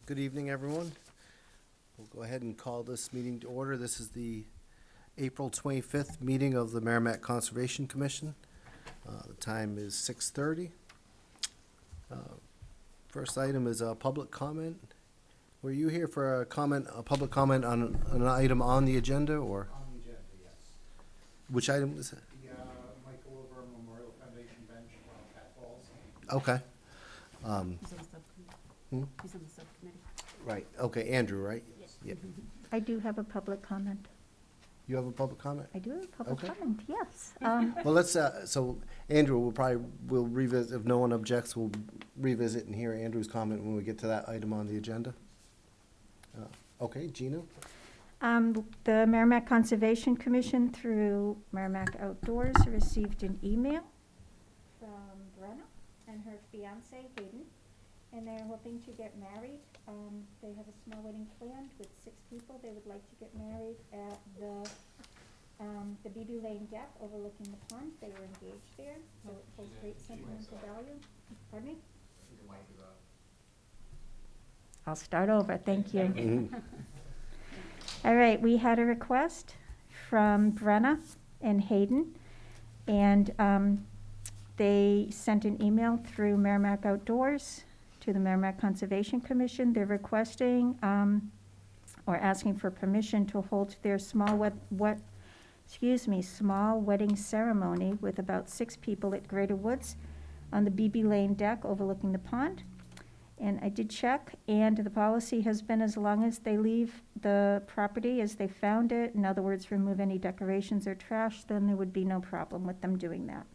Good evening, everyone. We'll go ahead and call this meeting to order. This is the April 25th meeting of the Merrimack Conservation Commission. The time is 6:30. First item is a public comment. Were you here for a public comment on an item on the agenda, or On the agenda, yes. which item is it? The Michael Laverne Memorial Foundation bench on Cat Falls. Okay. He's on the subcommittee. Hmm? He's on the subcommittee. Right, okay, Andrew, right? Yes. Yeah. I do have a public comment. You have a public comment? I do have a public Okay. comment, yes. Well, let's, so Andrew, we'll revisit, if no one objects, we'll revisit and hear Andrew's comment when we get to that item on the agenda. Okay, Gina? The Merrimack Conservation Commission, through Merrimack Outdoors, received an email from Brenna and her fiance Hayden, and they're hoping to get married. They have a small wedding planned with 6 people. They would like to get married at the BB Lane deck overlooking the pond. They were engaged there, so it holds great sentimental value. Pardon me? I'll start over, thank you. Mhm. All right, we had a request from Brenna and Hayden, and they sent an email through Merrimack Outdoors to the Merrimack Conservation Commission. They're requesting or asking for permission to hold their small small wedding ceremony with about 6 people at Greater Woods on the BB Lane deck overlooking the pond. And I did check, and the policy has been as long as they leave the property as they found it, in other words, remove any decorations or trash, then there would be no problem with them doing that.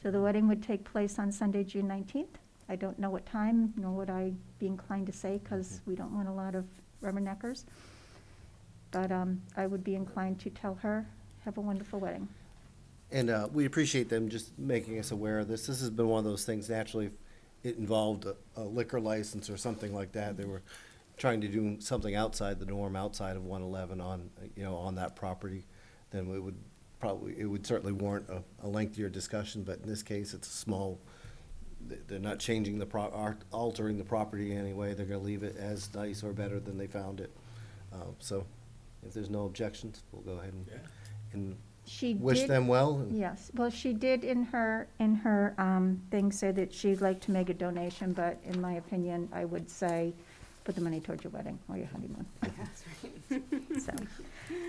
So the wedding would take place on Sunday, June 19th. I don't know what time, nor would I be inclined to say, because we don't want a lot of rubberneckers. But I would be inclined to tell her, have a wonderful wedding. And we appreciate them just making us aware of this. This has been one of those things, naturally, if it involved a liquor license or something like that. They were trying to do something outside the norm, outside of 111 on that property, then it would certainly warrant a lengthier discussion, but in this case, it's a small, they're not changing altering the property anyway. They're gonna leave it as nice or better than they found it. So if there's no objections, we'll go ahead and She wish did- them well. And Yes, well, she did in her thing say that she'd like to make a donation, but in my opinion, I would say, put the money towards your wedding or your honeymoon. That's right. So,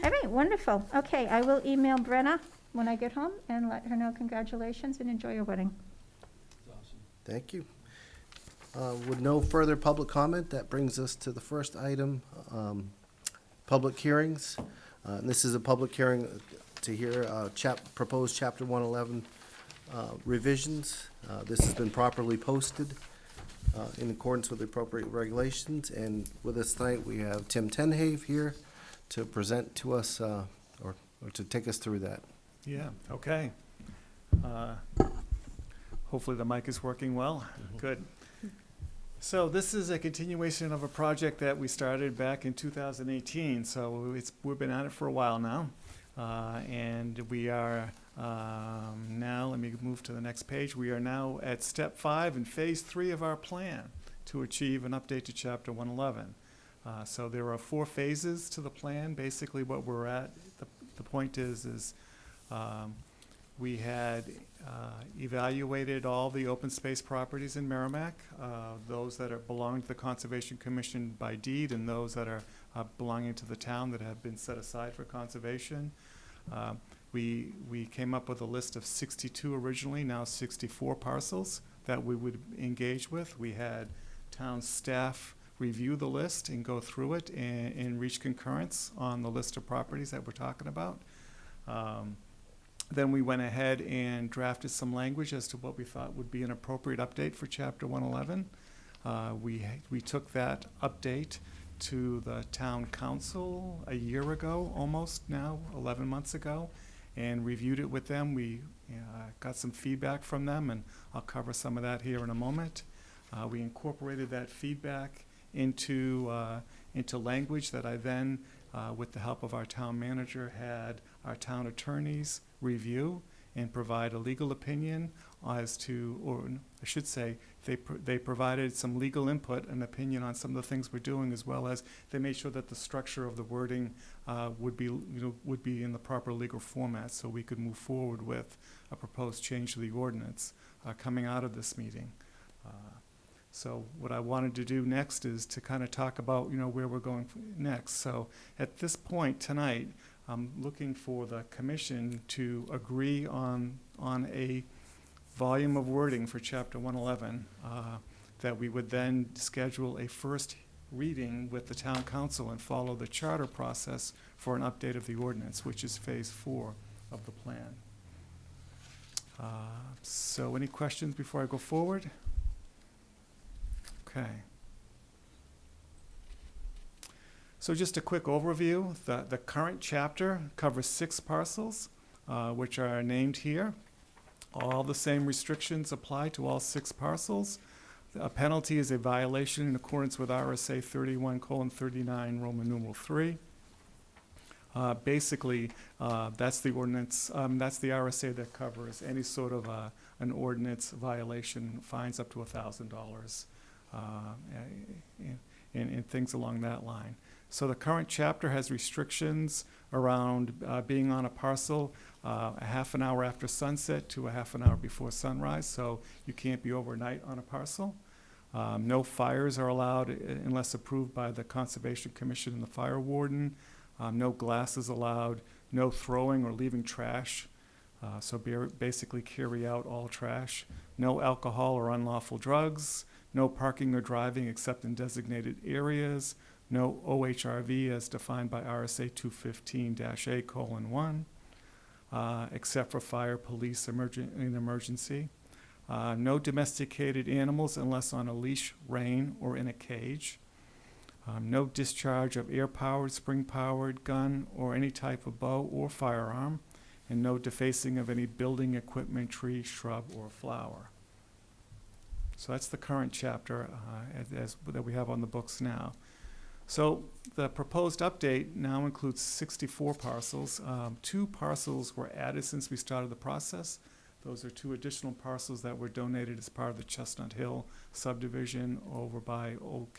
all right, wonderful. Okay, I will email Brenna when I get home and let her know congratulations and enjoy your wedding. Thank you. With no further public comment, that brings us to the first item, public hearings. And this is a public hearing to hear proposed Chapter 111 revisions. This has been properly posted in accordance with the appropriate regulations. And with us tonight, we have Tim Tenhave here to present to us or to take us through that. Yeah, okay. Hopefully the mic is working well. Good. So this is a continuation of a project that we started back in 2018. So we've been at it for a while now. And we are now, let me move to the next page. We are now at step 5 in phase 3 of our plan to achieve an update to Chapter 111. So there are 4 phases to the plan. Basically what we're at, the point is we had evaluated all the open space properties in Merrimack, those that belong to the Conservation Commission by deed and those that are belonging to the town that have been set aside for conservation. We came up with a list of 62 originally, now 64 parcels that we would engage with. We had town staff review the list and go through it and reach concurrence on the list of properties that we're talking about. Then we went ahead and drafted some language as to what we thought would be an appropriate update for Chapter 111. We took that update to the town council a year ago, almost now, 11 months ago, and reviewed it with them. We got some feedback from them, and I'll cover some of that here in a moment. We incorporated that feedback into language that I then, with the help of our town manager, had our town attorneys review and provide a legal opinion as to, or I should say, they provided some legal input and opinion on some of the things we're doing, as well as they made sure that the structure of the wording would be in the proper legal format, so we could move forward with a proposed change to the ordinance coming out of this meeting. So what I wanted to do next is to kind of talk about, where we're going next. So at this point tonight, I'm looking for the commission to agree on a volume of wording for Chapter 111, that we would then schedule a first reading with the town council and follow the charter process for an update of the ordinance, which is phase 4 of the plan. So any questions before I go forward? Okay. So just a quick overview. The current chapter covers 6 parcels, which are named here. All the same restrictions apply to all 6 parcels. A penalty is a violation in accordance with RSA 31:39, Roman numeral 3. Basically, that's the ordinance, that's the RSA that covers any sort of an ordinance violation, fines up to $1,000, and things along that line. So the current chapter has restrictions around being on a parcel a half an hour after sunset to a half an hour before sunrise, so you can't be overnight on a parcel. No fires are allowed unless approved by the Conservation Commission and the fire warden. No glass is allowed, no throwing or leaving trash, so basically carry out all trash. No alcohol or unlawful drugs, no parking or driving except in designated areas, no OHRV as defined by RSA 215-A:1, except for fire, police, in emergency. No domesticated animals unless on a leash, rein, or in a cage. No discharge of air-powered, spring-powered gun or any type of bow or firearm, and no defacing of any building equipment, tree, shrub, or flower. So that's the current chapter that we have on the books now. So the proposed update now includes 64 parcels. 2 parcels were added since we started the process. Those are 2 additional parcels that were donated as part of the Chestnut Hill subdivision over by Old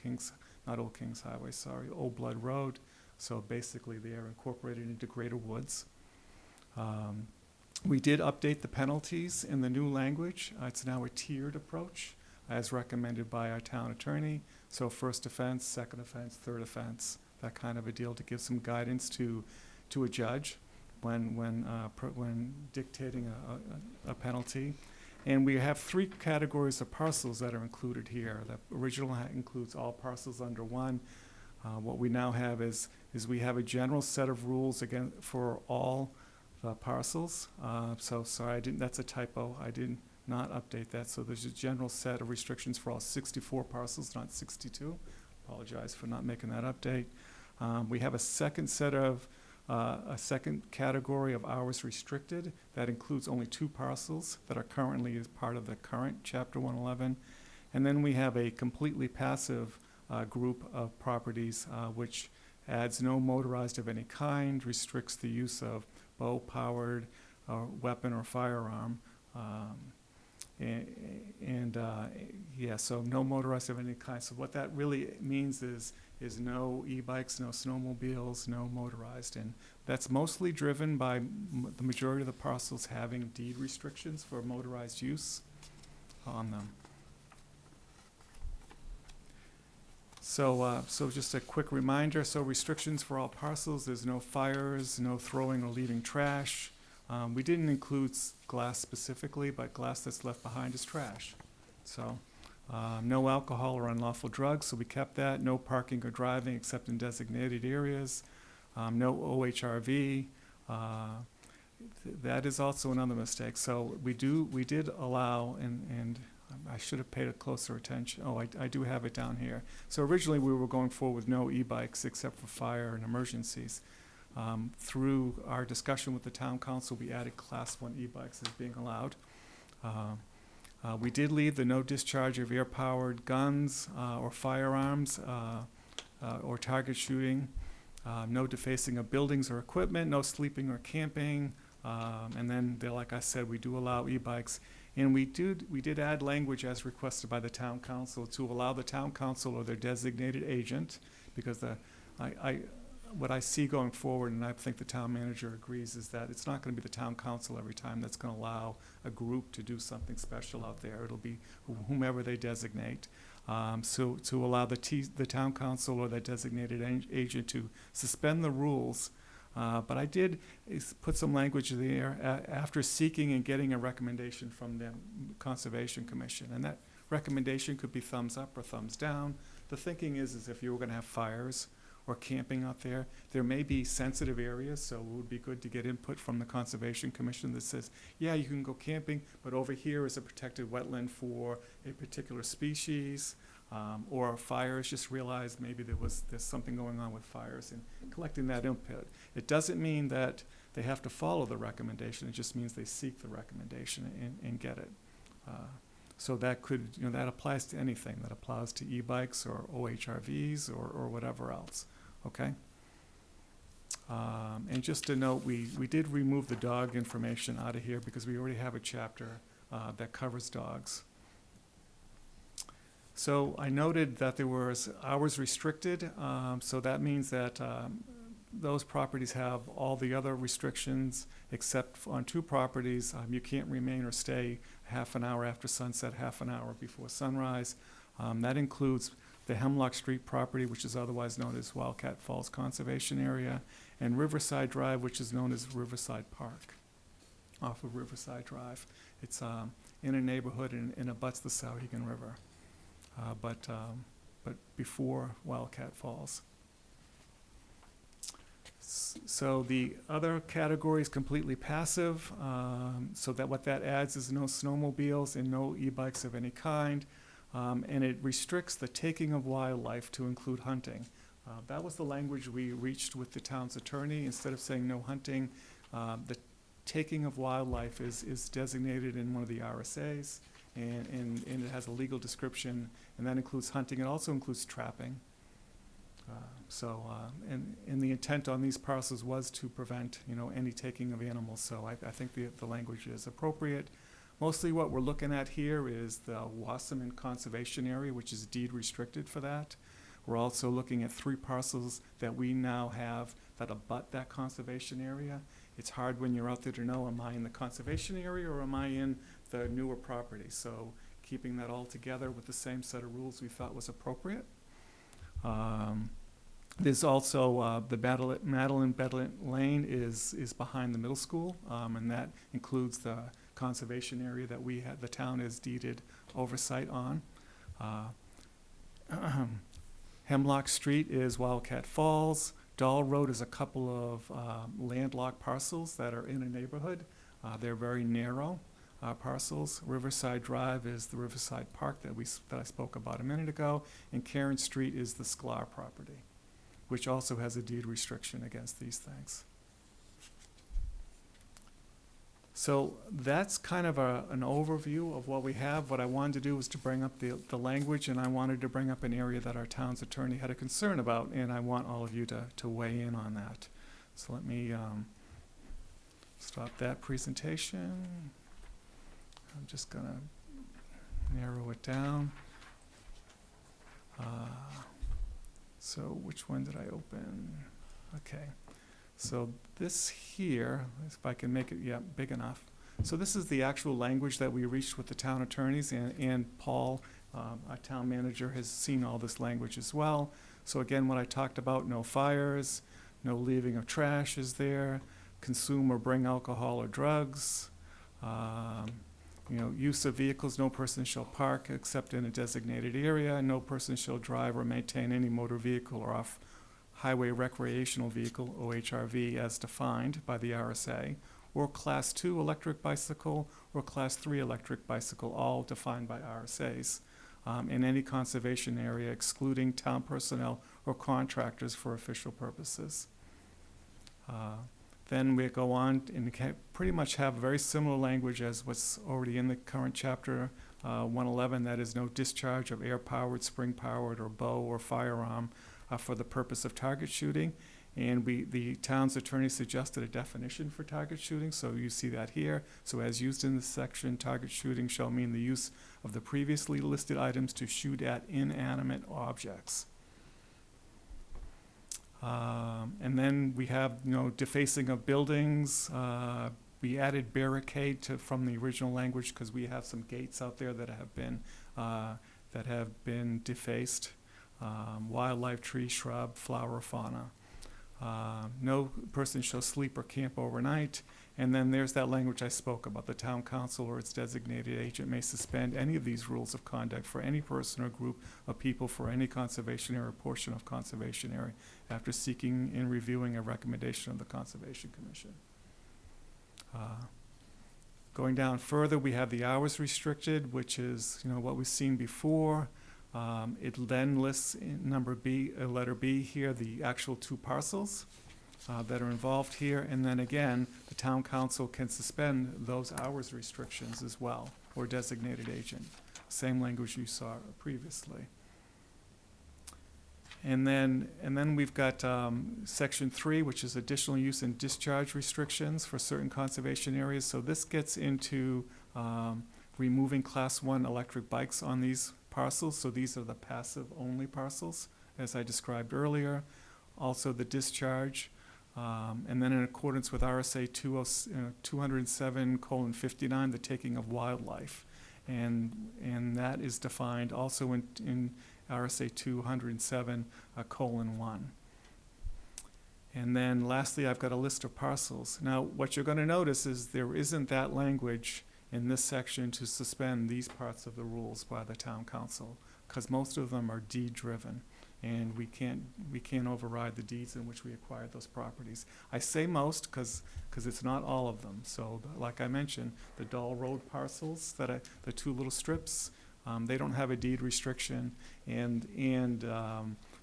Blood Road. So basically they are incorporated into Greater Woods. We did update the penalties in the new language. It's now a tiered approach as recommended by our town attorney. So first offense, second offense, third offense, that kind of a deal to give some guidance to a judge when dictating a penalty. And we have 3 categories of parcels that are included here. The original includes all parcels under 1. What we now have is we have a general set of rules again for all the parcels. So sorry, that's a typo. I did not update that. So there's a general set of restrictions for all 64 parcels, not 62. Apologize for not making that update. We have a second set of a second category of hours restricted that includes only 2 parcels that are currently as part of the current Chapter 111. And then we have a completely passive group of properties which adds no motorized of any kind, restricts the use of bow-powered weapon or firearm. So no motorized of any kind. So what that really means is no e-bikes, no snowmobiles, no motorized. And that's mostly driven by the majority of the parcels having deed restrictions for motorized use on them. So just a quick reminder, so restrictions for all parcels, there's no fires, no throwing or leaving trash. We didn't include glass specifically, but glass that's left behind is trash. So no alcohol or unlawful drugs, so we kept that. No parking or driving except in designated areas. No OHRV. That is also another mistake. So we did allow, and I should have paid a closer attention. Oh, I do have it down here. So originally we were going forward with no e-bikes except for fire and emergencies. Through our discussion with the town council, we added Class 1 e-bikes as being allowed. We did leave the no discharge of air-powered guns or firearms or target shooting, no defacing of buildings or equipment, no sleeping or camping, And then there, like I said, we do allow e-bikes. And we did add language as requested by the town council to allow the town council or their designated agent, because what I see going forward, and I think the town manager agrees, is that it's not going to be the town council every time that's going to allow a group to do something special out there. It'll be whomever they designate. So to allow the town council or that designated agent to suspend the rules. But I did put some language there after seeking and getting a recommendation from the Conservation Commission. And that recommendation could be thumbs up or thumbs down. The thinking is if you were going to have fires or camping out there, there may be sensitive areas, so it would be good to get input from the Conservation Commission that says, yeah, you can go camping, but over here is a protected wetland for a particular species, or fires. Just realized maybe there's something going on with fires, and collecting that input. It doesn't mean that they have to follow the recommendation, it just means they seek the recommendation and get it. So that could, that applies to anything. That applies to e-bikes or OHRVs or whatever else, okay? And just to note, we did remove the dog information out of here because we already have a chapter that covers dogs. So I noted that there was hours restricted, so that means that those properties have all the other restrictions except on 2 properties. You can't remain or stay half an hour after sunset, half an hour before sunrise. That includes the Hemlock Street property, which is otherwise known as Wildcat Falls Conservation Area, and Riverside Drive, which is known as Riverside Park, off of Riverside Drive. It's in a neighborhood and abuts the Sauhegan River, but before Wildcat Falls. So the other category is completely passive, so that what that adds is no snowmobiles and no e-bikes of any kind, and it restricts the taking of wildlife to include hunting. That was the language we reached with the town's attorney. Instead of saying no hunting, the taking of wildlife is designated in one of the RSAs, and it has a legal description, and that includes hunting. It also includes trapping. And the intent on these parcels was to prevent, any taking of animals. So I think the language is appropriate. Mostly what we're looking at here is the Wasserman Conservation Area, which is deed restricted for that. We're also looking at 3 parcels that we now have that abut that conservation area. It's hard when you're out there to know, am I in the conservation area or am I in the newer property? So keeping that all together with the same set of rules we thought was appropriate. There's also the Madeline Bedlint Lane is behind the middle school, and that includes the conservation area that the town has deeded oversight on. Hemlock Street is Wildcat Falls. Dahl Road is a couple of landlocked parcels that are in a neighborhood. They're very narrow parcels. Riverside Drive is the Riverside Park that I spoke about a minute ago, and Karen Street is the Sklar property, which also has a deed restriction against these things. So that's kind of an overview of what we have. What I wanted to do was to bring up the language, and I wanted to bring up an area that our town's attorney had a concern about, and I want all of you to weigh in on that. So let me stop that presentation. I'm just going to narrow it down. So which one did I open? Okay. So this here, if I can make it, big enough. So this is the actual language that we reached with the town attorneys, and Paul, our town manager, has seen all this language as well. So again, what I talked about, no fires, no leaving of trash is there, consume or bring alcohol or drugs, use of vehicles, no person shall park except in a designated area, and no person shall drive or maintain any motor vehicle or off-highway recreational vehicle, OHRV, as defined by the RSA, or Class 2 electric bicycle or Class 3 electric bicycle, all defined by RSAs, in any conservation area excluding town personnel or contractors for official purposes. Then we go on and pretty much have very similar language as what's already in the current chapter 111, that is no discharge of air-powered, spring-powered, or bow or firearm for the purpose of target shooting. And the town's attorney suggested a definition for target shooting, so you see that here. So as used in this section, target shooting shall mean the use of the previously listed items to shoot at inanimate objects. And then we have, defacing of buildings. We added barricade from the original language because we have some gates out there that have been defaced. Wildlife, tree, shrub, flower, fauna. No person shall sleep or camp overnight. And then there's that language I spoke about. The town council or its designated agent may suspend any of these rules of conduct for any person or group of people for any conservation area or portion of conservation area after seeking and reviewing a recommendation of the Conservation Commission. Going down further, we have the hours restricted, which is what we've seen before. It then lists in letter B here, the actual 2 parcels that are involved here. And then again, the town council can suspend those hours restrictions as well, or designated agent. Same language you saw previously. And then we've got section 3, which is additional use and discharge restrictions for certain conservation areas. So this gets into removing class 1 electric bikes on these parcels. So these are the passive only parcels, as I described earlier. Also the discharge. And then in accordance with RSA 207:59, the taking of wildlife. And that is defined also in RSA 207:1. And then lastly, I've got a list of parcels. Now, what you're going to notice is there isn't that language in this section to suspend these parts of the rules by the town council, because most of them are deed-driven, and we can't override the deeds in which we acquired those properties. I say most because it's not all of them. So, like I mentioned, the Dahl Road parcels, the 2 little strips, they don't have a deed restriction, and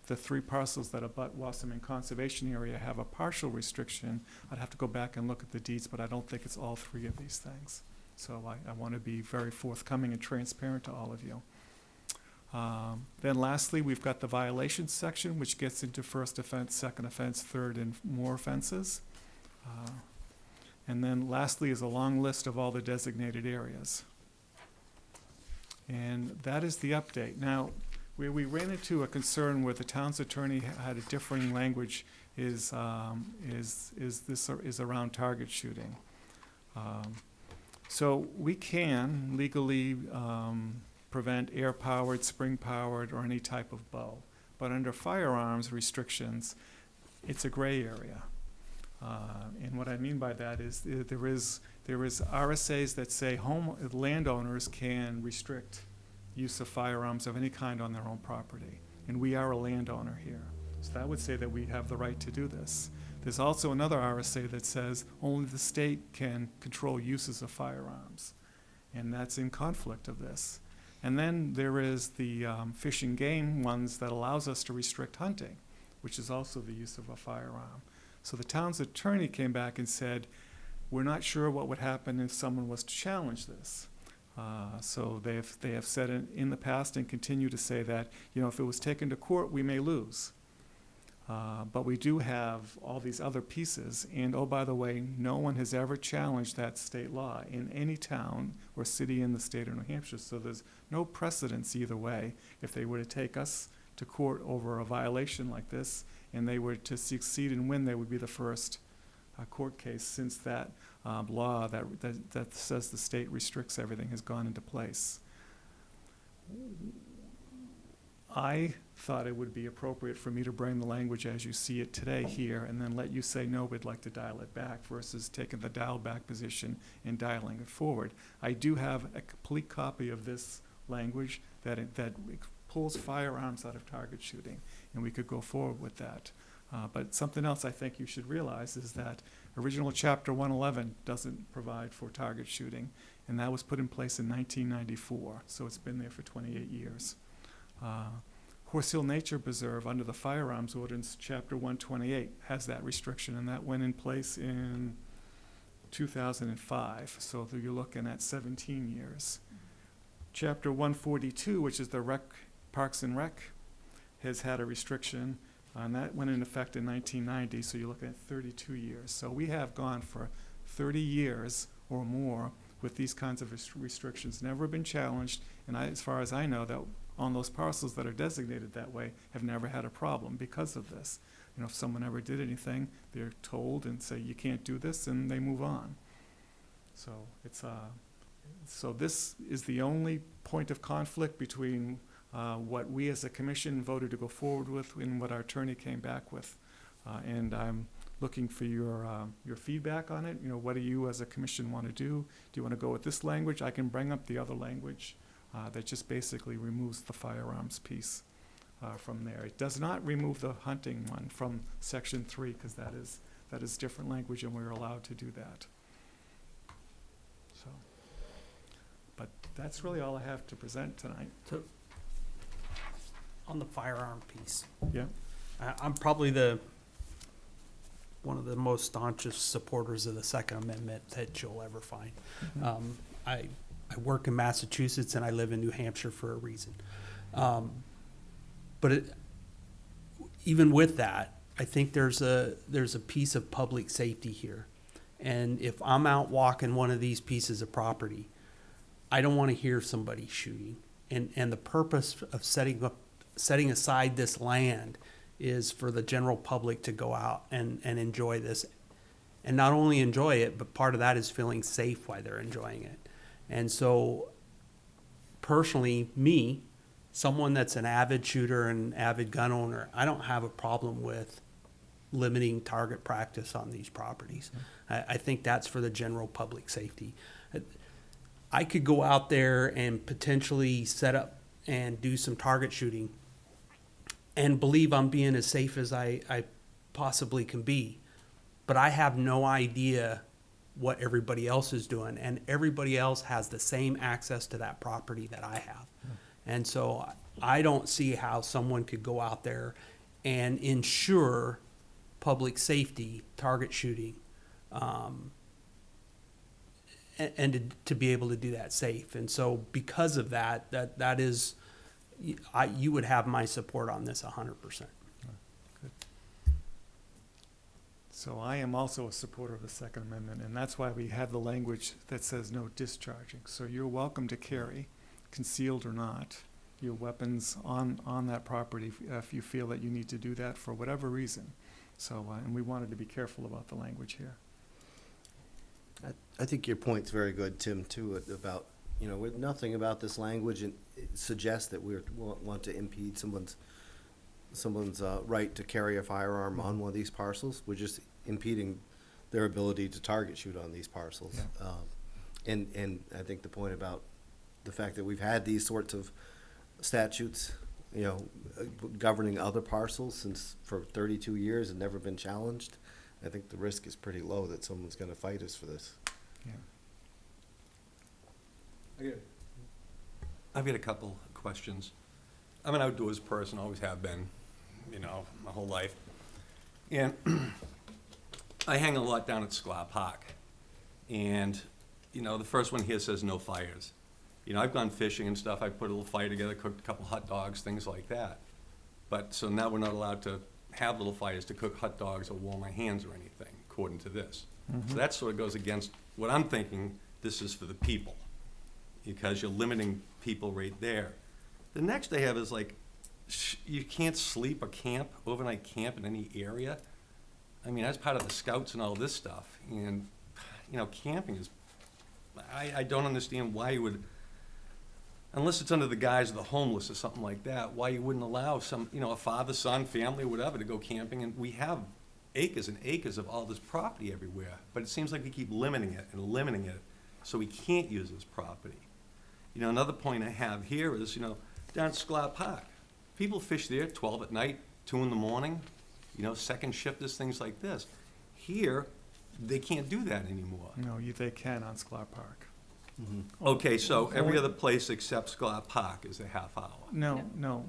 the 3 parcels that abut Wasserman Conservation Area have a partial restriction. I'd have to go back and look at the deeds, but I don't think it's all 3 of these things. So I want to be very forthcoming and transparent to all of you. Then lastly, we've got the violations section, which gets into first offense, second offense, third and more offenses. And then lastly is a long list of all the designated areas. And that is the update. Now, where we ran into a concern where the town's attorney had a differing language is around target shooting. So we can legally prevent air-powered, spring-powered, or any type of bow. But under firearms restrictions, it's a gray area. And what I mean by that is there is RSAs that say landowners can restrict use of firearms of any kind on their own property. And we are a landowner here. So that would say that we have the right to do this. There's also another RSA that says only the state can control uses of firearms. And that's in conflict of this. And then there is the fish and game ones that allows us to restrict hunting, which is also the use of a firearm. So the town's attorney came back and said, we're not sure what would happen if someone was to challenge this. So they have said in the past and continue to say that, if it was taken to court, we may lose. But we do have all these other pieces. And, oh, by the way, no one has ever challenged that state law in any town or city in the state of New Hampshire. So there's no precedence either way. If they were to take us to court over a violation like this and they were to succeed and win, they would be the first court case since that law that says the state restricts everything has gone into place. I thought it would be appropriate for me to bring the language as you see it today here and then let you say, no, we'd like to dial it back versus taking the dial back position and dialing it forward. I do have a complete copy of this language that pulls firearms out of target shooting, and we could go forward with that. But something else I think you should realize is that original Chapter 111 doesn't provide for target shooting, and that was put in place in 1994, so it's been there for 28 years. Horse Hill Nature Preserve, under the Firearms Ordinance, Chapter 128, has that restriction, and that went in place in 2005, so you're looking at 17 years. Chapter 142, which is the Parks and Rec, has had a restriction And that went into effect in 1990, so you're looking at 32 years. So we have gone for 30 years or more with these kinds of restrictions, never been challenged, and as far as I know, that on those parcels that are designated that way have never had a problem because of this. You know, if someone ever did anything, they're told and say, you can't do this, and they move on. So it's, so this is the only point of conflict between what we as a commission voted to go forward with and what our attorney came back with. And I'm looking for your feedback on it. You know, what do you as a commission want to do? Do you want to go with this language? I can bring up the other language that just basically removes the firearms piece from there. It does not remove the hunting one from section 3, because that is different language, and we're allowed to do that. So, but that's really all I have to present tonight. So, on the firearm piece, Yeah. I'm probably one of the most staunchest supporters of the Second Amendment that you'll ever find. Mhm. I work in Massachusetts and I live in New Hampshire for a reason. But even with that, I think there's a piece of public safety here. And if I'm out walking one of these pieces of property, I don't want to hear somebody shooting. And the purpose of setting aside this land is for the general public to go out and enjoy this. And not only enjoy it, but part of that is feeling safe while they're enjoying it. And so personally, me, someone that's an avid shooter and avid gun owner, I don't have a problem with limiting target practice on these properties. I think that's for the general public safety. I could go out there and potentially set up and do some target shooting and believe I'm being as safe as I possibly can be. But I have no idea what everybody else is doing, and everybody else has the same access to that property that I have. And so I don't see how someone could go out there and ensure public safety, target shooting, and to be able to do that safe. And so because of that is, you would have my support on this 100%. Good. So I am also a supporter of the Second Amendment, and that's why we have the language that says no discharging. So you're welcome to carry, concealed or not, your weapons on that property if you feel that you need to do that for whatever reason. So, and we wanted to be careful about the language here. I think your point's very good, Tim, too, about, nothing about this language and it suggests that we want to impede someone's right to carry a firearm on one of these parcels. We're just impeding their ability to target shoot on these parcels. Yeah. And I think the point about the fact that we've had these sorts of statutes, governing other parcels for 32 years and never been challenged, I think the risk is pretty low that someone's going to fight us for this. Yeah. I've got a couple questions. I'm an outdoors person, always have been, my whole life. And I hang a lot down at Sklar Park. And, the first one here says no fires. I've gone fishing and stuff. I put a little fire together, cooked a couple hot dogs, things like that. But so now we're not allowed to have little fires to cook hot dogs or warm my hands or anything, according to this. Mm-hmm. So that sort of goes against what I'm thinking this is for the people, because you're limiting people right there. The next I have is like, you can't sleep or camp, overnight camp in any area. I mean, that's part of the scouts and all this stuff. And, camping is, I don't understand why you would, unless it's under the guise of the homeless or something like that, why you wouldn't allow some, a father, son, family, whatever, to go camping. And we have acres and acres of all this property everywhere. But it seems like we keep limiting it and limiting it so we can't use this property. Another point I have here is, down at Sklar Park, people fish there 12 at night, 2 in the morning, second shifters, things like this. Here, they can't do that anymore. No, they can on Sklar Park. Mm-hmm. Okay, so every other place except Sklar Park is a half hour. No.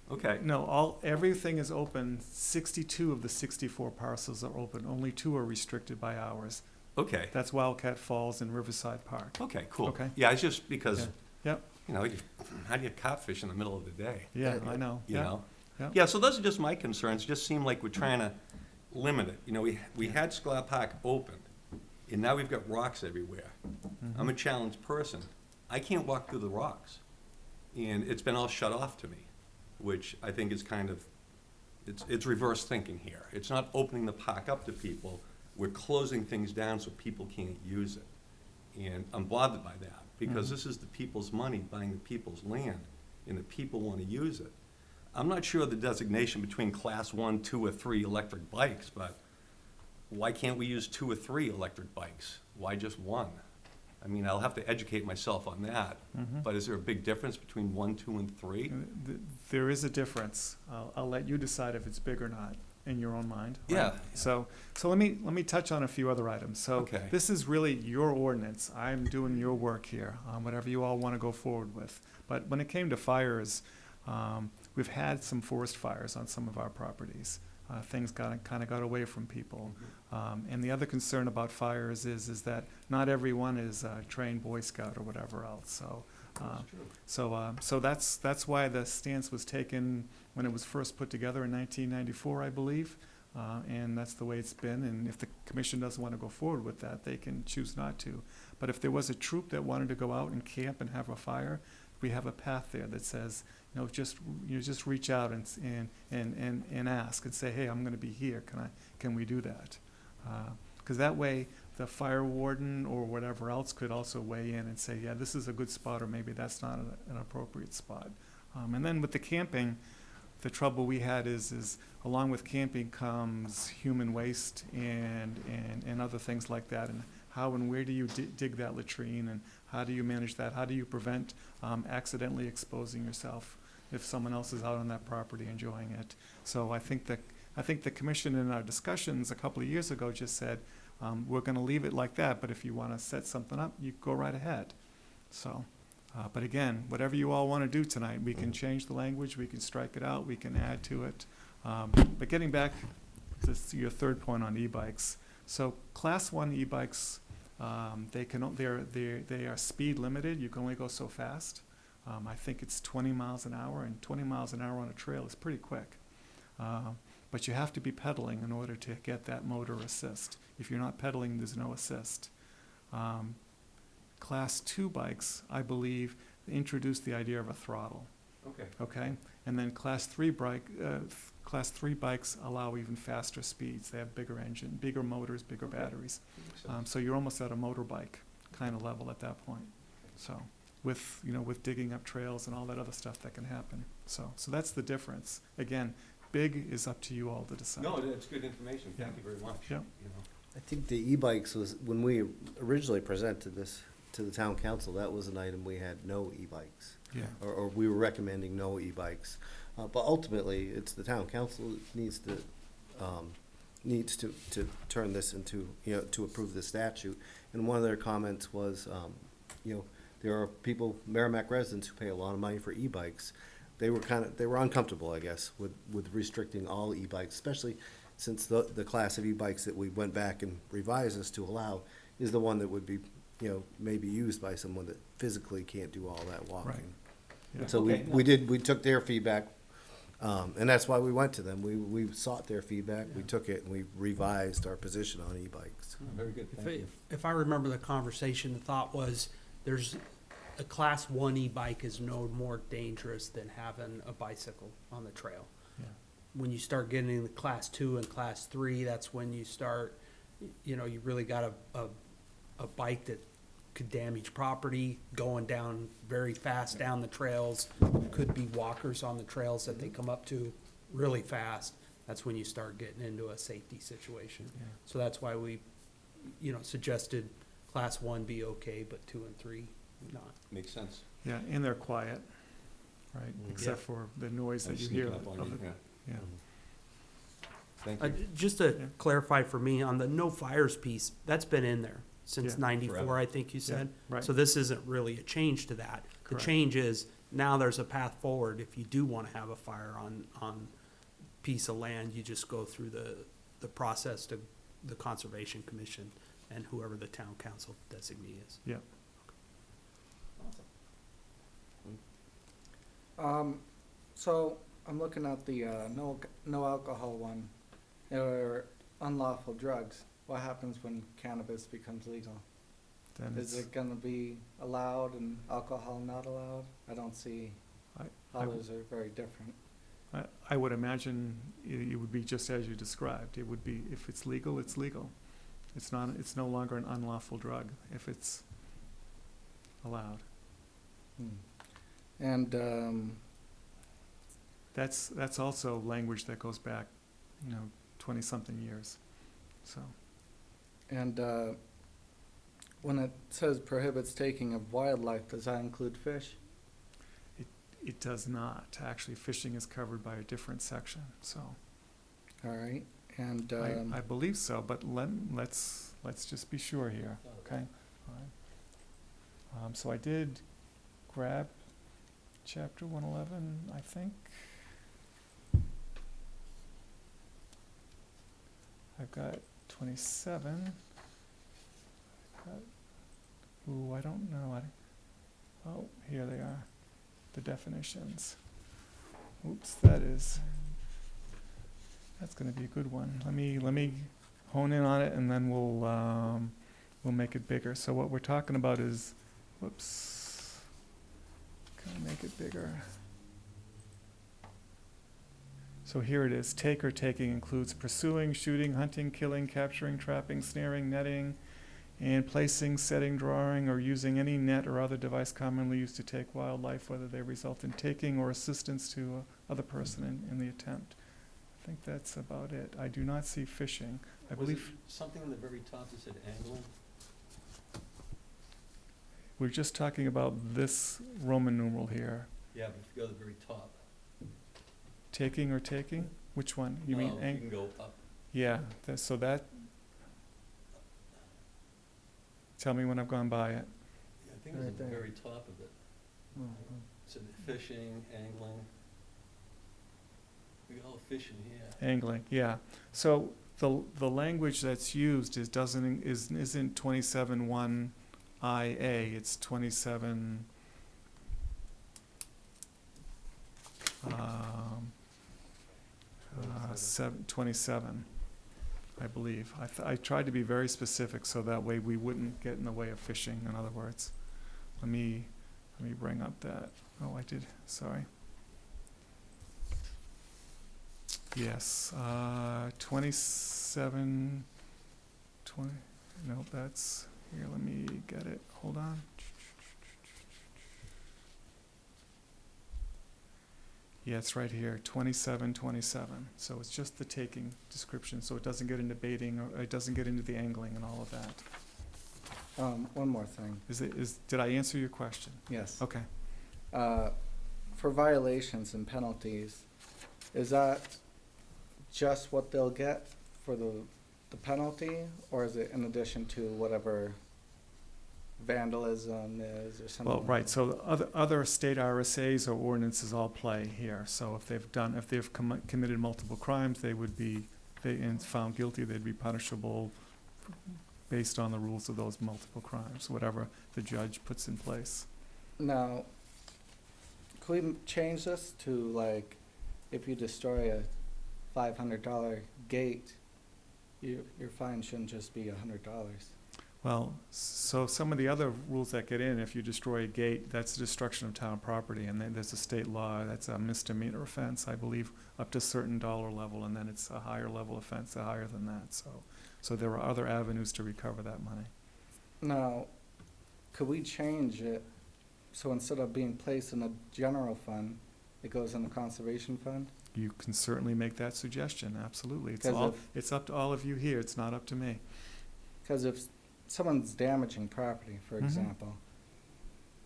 Okay. No, everything is open. 62 of the 64 parcels are open. Only 2 are restricted by hours. Okay. That's Wildcat Falls and Riverside Park. Okay, cool. Okay. Yeah, it's just because, Yep. how do you carp fish in the middle of the day? Yeah, I know. You Yeah. know? Yeah, so those are just my concerns, just seem like we're trying to limit it. You know, we had Sklar Park open, and now we've got rocks everywhere. I'm a challenged person. I can't walk through the rocks. And it's been all shut off to me, which I think is kind of, it's reverse thinking here. It's not opening the park up to people, we're closing things down so people can't use it. And I'm bothered by that, because this is the people's money, buying the people's land, and the people want to use it. I'm not sure the designation between class 1, 2, or 3 electric bikes, but why can't we use 2 or 3 electric bikes? Why just 1? I mean, I'll have to educate myself on that, but is there a big difference between 1, 2, and 3? There is a difference. I'll let you decide if it's big or not in your own mind. Right? Yeah. So let me touch on a few other items. So Okay. this is really your ordinance. I'm doing your work here, whatever you all want to go forward with. But when it came to fires, we've had some forest fires on some of our properties. Things kind of got away from people. And the other concern about fires is that not everyone is a trained Boy Scout or whatever else. So that's why the stance was taken when it was first put together in 1994, I believe. And that's the way it's been. And if the commission doesn't want to go forward with that, they can choose not to. But if there was a troop that wanted to go out and camp and have a fire, we have a path there that says, just reach out and ask and say, hey, I'm going to be here. Can we do that? Because that way, the fire warden or whatever else could also weigh in and say, yeah, this is a good spot, or maybe that's not an appropriate spot. And then with the camping, the trouble we had is along with camping comes human waste and other things like that. And how and where do you dig that latrine, and how do you manage that? How do you prevent accidentally exposing yourself if someone else is out on that property enjoying it? So I think the commission in our discussions a couple of years ago just said, we're going to leave it like that, but if you want to set something up, you go right ahead. So, but again, whatever you all want to do tonight, we can change the language, we can strike it out, we can add to it. But getting back to your third point on e-bikes, so Class 1 e-bikes, they are speed limited. You can only go so fast. I think it's 20 miles an hour, and 20 miles an hour on a trail is pretty quick. But you have to be pedaling in order to get that motor assist. If you're not pedaling, there's no assist. Class 2 bikes, I believe, introduced the idea of a throttle. Okay, and then Class 3 bikes allow even faster speeds. They have bigger engine, bigger motors, bigger batteries. So you're almost at a motorbike kind of level at that point. So with digging up trails and all that other stuff that can happen. So that's the difference. Again, big is up to you all to decide. No, that's good information. Thank you very much. Yeah. I think the e-bikes was, when we originally presented this to the town council, that was an item we had no e-bikes. Yeah. Or we were recommending no e-bikes. But ultimately, it's the town council that needs to turn this into, to approve the statute. And one of their comments was, there are people, Merrimack residents, who pay a lot of money for e-bikes. They were uncomfortable, I guess, with restricting all e-bikes, especially since the class of e-bikes that we went back and revised this to allow is the one that would be, maybe used by someone that physically can't do all that walking. Right. Yeah. So we took their feedback, and that's why we went to them. We sought their feedback, we took it, and we revised our position on e-bikes. Very good, If I remember the conversation, the thought was, there's a Class 1 e-bike is no more dangerous than having a bicycle on the trail. Yeah. When you start getting into Class 2 and Class 3, that's when you start, you really got a bike that could damage property, going down very fast down the trails. Could be walkers on the trails that they come up to really fast. That's when you start getting into a safety situation. Yeah. So that's why we, suggested Class 1 be okay, but 2 and 3 not. Makes sense. Yeah, and they're quiet, right? Except for the noise that you hear. Sneaking up on you, Yeah. Thank you. Just to Yeah. clarify for me, on the no fires piece, that's been in there since Yeah. '94, Forever. I think you said. right. So this isn't really a change to that. The Correct. change is, now there's a path forward. If you do want to have a fire on piece of land, you just go through the process to the Conservation Commission and whoever the town council designee is. Yeah. So, I'm looking at the no alcohol one, or unlawful drugs. What happens when cannabis becomes legal? Then Is it's, it gonna be allowed and alcohol not allowed? I don't see I- how I- those are very different. I would imagine it would be just as you described. It would be, if it's legal, it's legal. It's not, it's no longer an unlawful drug if it's allowed. And, That's also language that goes back, 20-something years, so. and, when it says prohibits taking of wildlife, does that include fish? It does not. Actually, fishing is covered by a different section, so. All right, and, I believe so, but let's just be sure here, okay? All right. So I did grab chapter 111, I think. I've got 27. Ooh, I don't know. Oh, here they are, the definitions. Oops, that's gonna be a good one. Let me hone in on it, and then we'll make it bigger. So what we're talking about is, whoops, can I make it bigger? So here it is. Take or taking includes pursuing, shooting, hunting, killing, capturing, trapping, snaring, netting, and placing, setting, drawing, or using any net or other device commonly used to take wildlife, whether they result in taking or assistance to other person in the attempt. I think that's about it. I do not see fishing. I Was it believe something on the very top that said angling? we're just talking about this Roman numeral here. Yeah, but if you go to the very top. Taking or taking? Which one? You mean? You can go up. Yeah, so that, tell me when I've gone by it. Yeah, I think it was Right at the there. very top of it. So fishing, angling. We got all fishing here. Angling, yeah. So the language that's used isn't 27(1) IA, it's 27 27, I believe. I tried to be very specific so that way we wouldn't get in the way of fishing, in other words. Let me bring up that. Oh, I did, sorry. Yes, 27, 20, no, that's, here, let me get it, hold on. Yeah, it's right here, 2727. So it's just the taking description, so it doesn't get into baiting, or it doesn't get into the angling and all of that. one more thing, Did I answer your question? yes. Okay. For violations and penalties, is that just what they'll get for the penalty, or is it in addition to whatever vandalism is or something? Well, like right, that? so other state RSAs or ordinances all play here. So if they've committed multiple crimes, and found guilty, they'd be punishable based on the rules of those multiple crimes, whatever the judge puts in place. Now, could we change this to like, if you destroy a $500 gate, your fine shouldn't just be $100? Well, so some of the other rules that get in, if you destroy a gate, that's destruction of town property, and then there's a state law, that's a misdemeanor offense, I believe, up to a certain dollar level, and then it's a higher level offense, higher than that, so there are other avenues to recover that money. Now, could we change it so instead of being placed in the general fund, it goes in the conservation fund? You can certainly make that suggestion, absolutely. Because It's up to all of you here, it's not up to me. Because if someone's damaging property, for Mhm. example,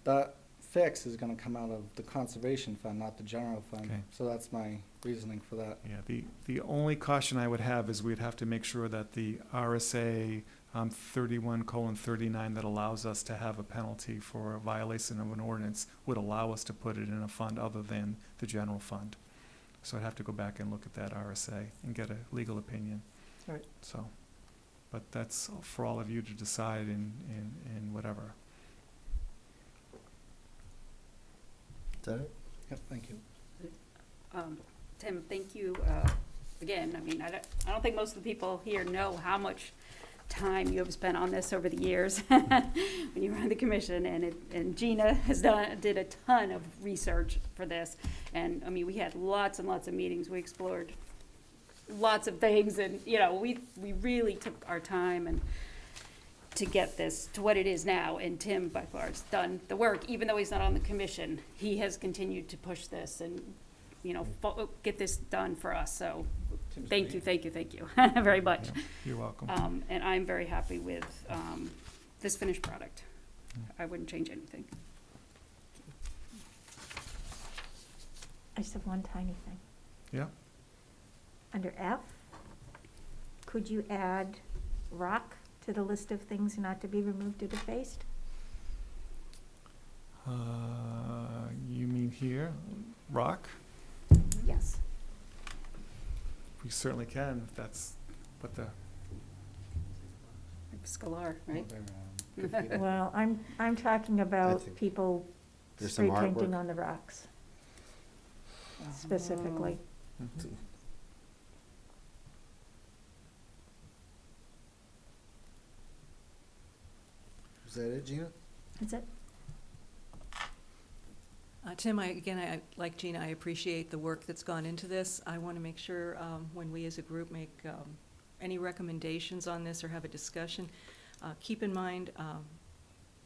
that fix is gonna come out of the conservation fund, not the general fund. Okay. So that's my reasoning for that. Yeah, the only caution I would have is we'd have to make sure that the RSA 31:39 that allows us to have a penalty for a violation of an ordinance would allow us to put it in a fund other than the general fund. So I'd have to go back and look at that RSA and get a legal opinion. Right. So, but that's for all of you to decide in whatever. Is that it? Yep, thank you. Tim, thank you, again. I mean, I don't think most of the people here know how much time you have spent on this over the years when you were on the commission, and Gina did a ton of research for this. And, I mean, we had lots and lots of meetings. We explored lots of things, and, you know, we really took our time and to get this to what it is now. And Tim, by far, has done the work. Even though he's not on the commission, he has continued to push this and, you know, get this done for us. So thank you very much. Yeah, you're welcome. And I'm very happy with this finished product. I wouldn't change anything. I just have one tiny thing. Yeah. Under F, could you add rock to the list of things not to be removed or defaced? You mean here, rock? Yes. We certainly can, if that's what the, Like Scalar, right? Well, I'm talking about think people there's spray some painting artwork. on the rocks specifically. Is that it, Gina? Is it? Tim, I like Gina, I appreciate the work that's gone into this. I want to make sure when we as a group make any recommendations on this or have a discussion, keep in mind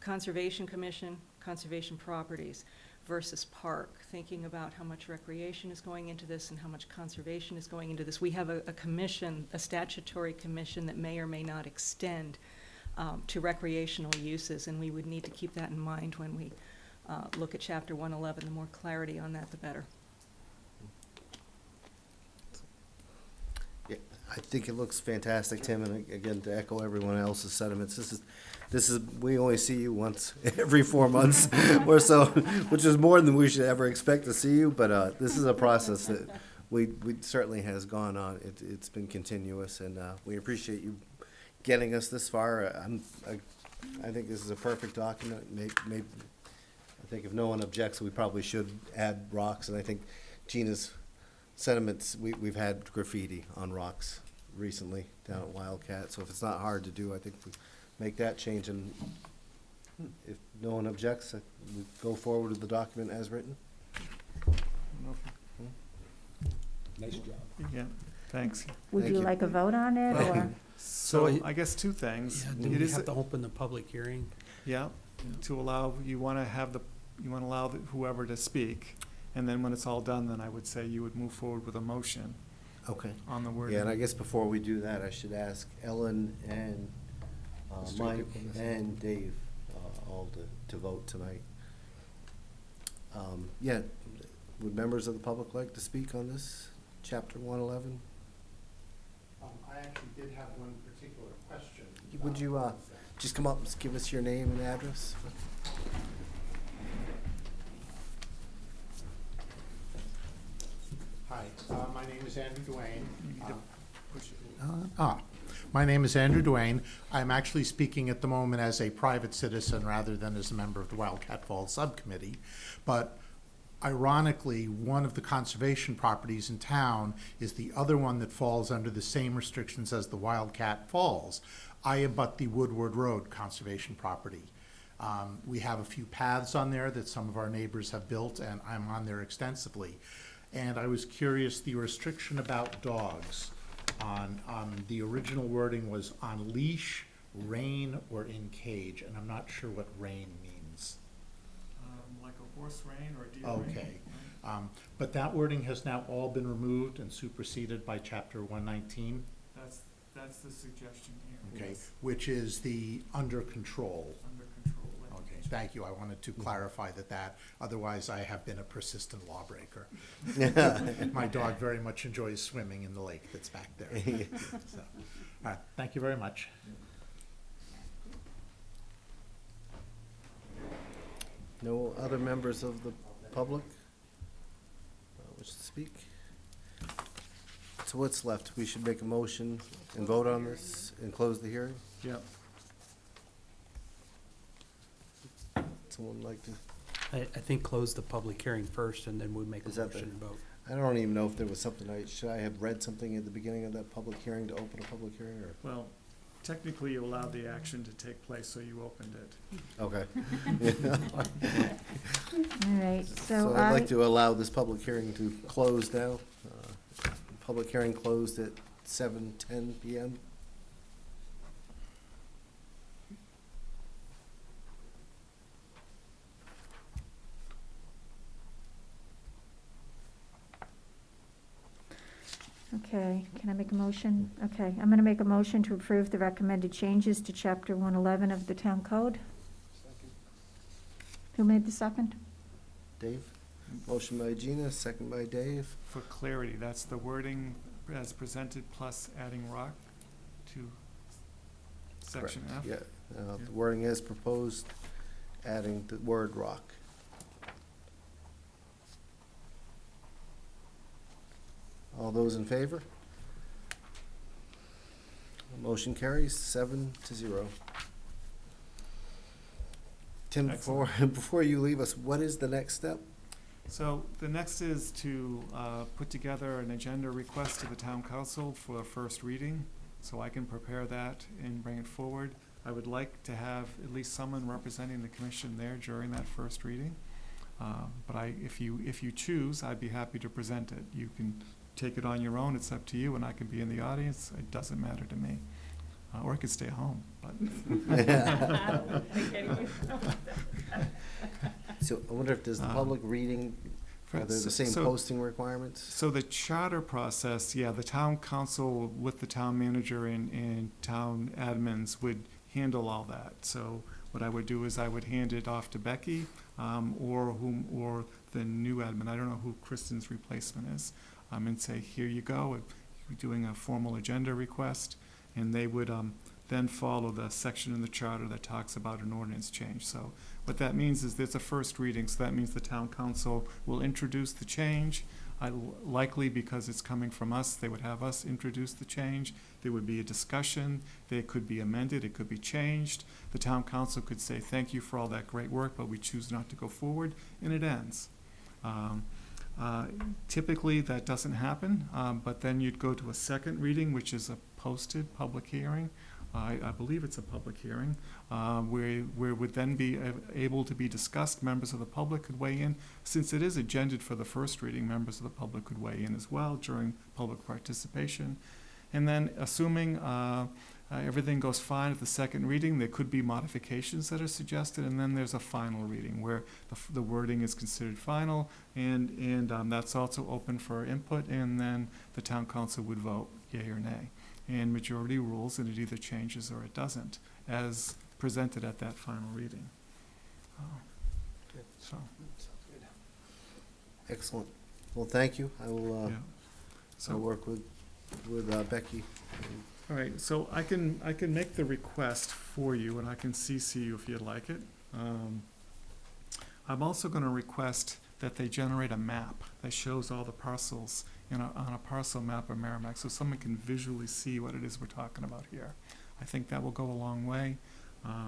Conservation Commission, conservation properties versus park, thinking about how much recreation is going into this and how much conservation is going into this. We have a commission, a statutory commission that may or may not extend to recreational uses, and we would need to keep that in mind when we look at Chapter 111. The more clarity on that, the better. Yeah, I think it looks fantastic, Tim, and again, to echo everyone else's sentiments, this is, we only see you once every 4 months or so, which is more than we should ever expect to see you, but this is a process that we certainly has gone on. It's been continuous, and we appreciate you getting us this far. I think this is a perfect document. Maybe, I think if no one objects, we probably should add rocks, and I think Gina's sentiments, we've had graffiti on rocks recently down at Wildcat, so if it's not hard to do, I think we make that change, and if no one objects, we go forward with the document as written. Nice job. yeah, thanks. Would Thank you you. like a vote on it, or? So I- I guess two things. Yeah, do It we is, have to open the public hearing? yeah, to allow, you want to allow whoever to speak, and then when it's all done, then I would say you would move forward with a motion Okay. on the word. Yeah, and I guess before we do that, I should ask Ellen and Let's do Mike it. and Dave all to vote tonight. Yeah, would members of the public like to speak on this, Chapter 111? I actually did have one particular question. Would you just come up and give us your name and address? Hi, my name is Andrew Duane. You need to push it. My name is Andrew Duane. I'm actually speaking at the moment as a private citizen rather than as a member of the Wildcat Falls Subcommittee. But ironically, one of the conservation properties in town is the other one that falls under the same restrictions as the Wildcat Falls. I abut the Woodward Road conservation property. We have a few paths on there that some of our neighbors have built, and I'm on there extensively. And I was curious, the restriction about dogs on the original wording was on leash, rein, or in cage, and I'm not sure what rein means. Like a horse rein or a deer rein? Okay. But that wording has now all been removed and superseded by Chapter 119, That's the suggestion here. okay, Yes. which is the under control. Under control. Okay, thank you. I wanted to clarify that, otherwise I have been a persistent lawbreaker. My dog very much enjoys swimming in the lake that's back there. So, all right, thank you very much. No other members of the public wish to speak? So what's left? We should make a motion and vote on this and close the hearing? Yep. Someone like to I think close the public hearing first and then we make a Is that the- motion and vote. I don't even know if there was something, should I have read something at the beginning of that public hearing to open a public hearing, or? Well, technically you allowed the action to take place, so you opened it. Okay. All right, So so I'd I, like to allow this public hearing to close now. Public hearing closed at 7:10 PM. okay, can I make a motion? Okay, I'm gonna make a motion to approve the recommended changes to chapter 111 of the town code. Who made the second? Dave? Motion by Gina, second by Dave. For clarity, that's the wording as presented plus adding rock to section F. Yeah, the wording is proposed, adding the word rock. All those in favor? Motion carries 7-0. Tim, before you leave us, what is the next step? So the next is to put together an agenda request to the town council for a first reading, so I can prepare that and bring it forward. I would like to have at least someone representing the commission there during that first reading. But if you choose, I'd be happy to present it. You can take it on your own, it's up to you, and I can be in the audience, it doesn't matter to me. Or I could stay home, but. So I wonder if there's the public reading, are there the same So- posting requirements? So the charter process, yeah, the town council with the town manager and town admins would handle all that. So what I would do is I would hand it off to Becky, or the new admin, I don't know who Kristen's replacement is, and say, here you go, we're doing a formal agenda request, and they would then follow the section in the charter that talks about an ordinance change. So what that means is there's a first reading, so that means the town council will introduce the change. Likely, because it's coming from us, they would have us introduce the change. There would be a discussion. They could be amended. It could be changed. The town council could say, thank you for all that great work, but we choose not to go forward, and it ends. Typically, that doesn't happen, but then you'd go to a second reading, which is a posted public hearing. I believe it's a public hearing, where it would then be able to be discussed. Members of the public could weigh in. Since it is agended for the first reading, members of the public could weigh in as well during public participation. And then, assuming everything goes fine at the second reading, there could be modifications that are suggested, and then there's a final reading where the wording is considered final, and that's also open for input, and then the town council would vote yea or nay. And majority rules, and it either changes or it doesn't, as presented at that final reading. So, Excellent. Well, thank you. I will, yeah. I'll So, work with Becky. all right, so I can make the request for you, and I can CC you if you'd like it. I'm also gonna request that they generate a map that shows all the parcels on a parcel map of Merrimack, so someone can visually see what it is we're talking about here. I think that will go a long way.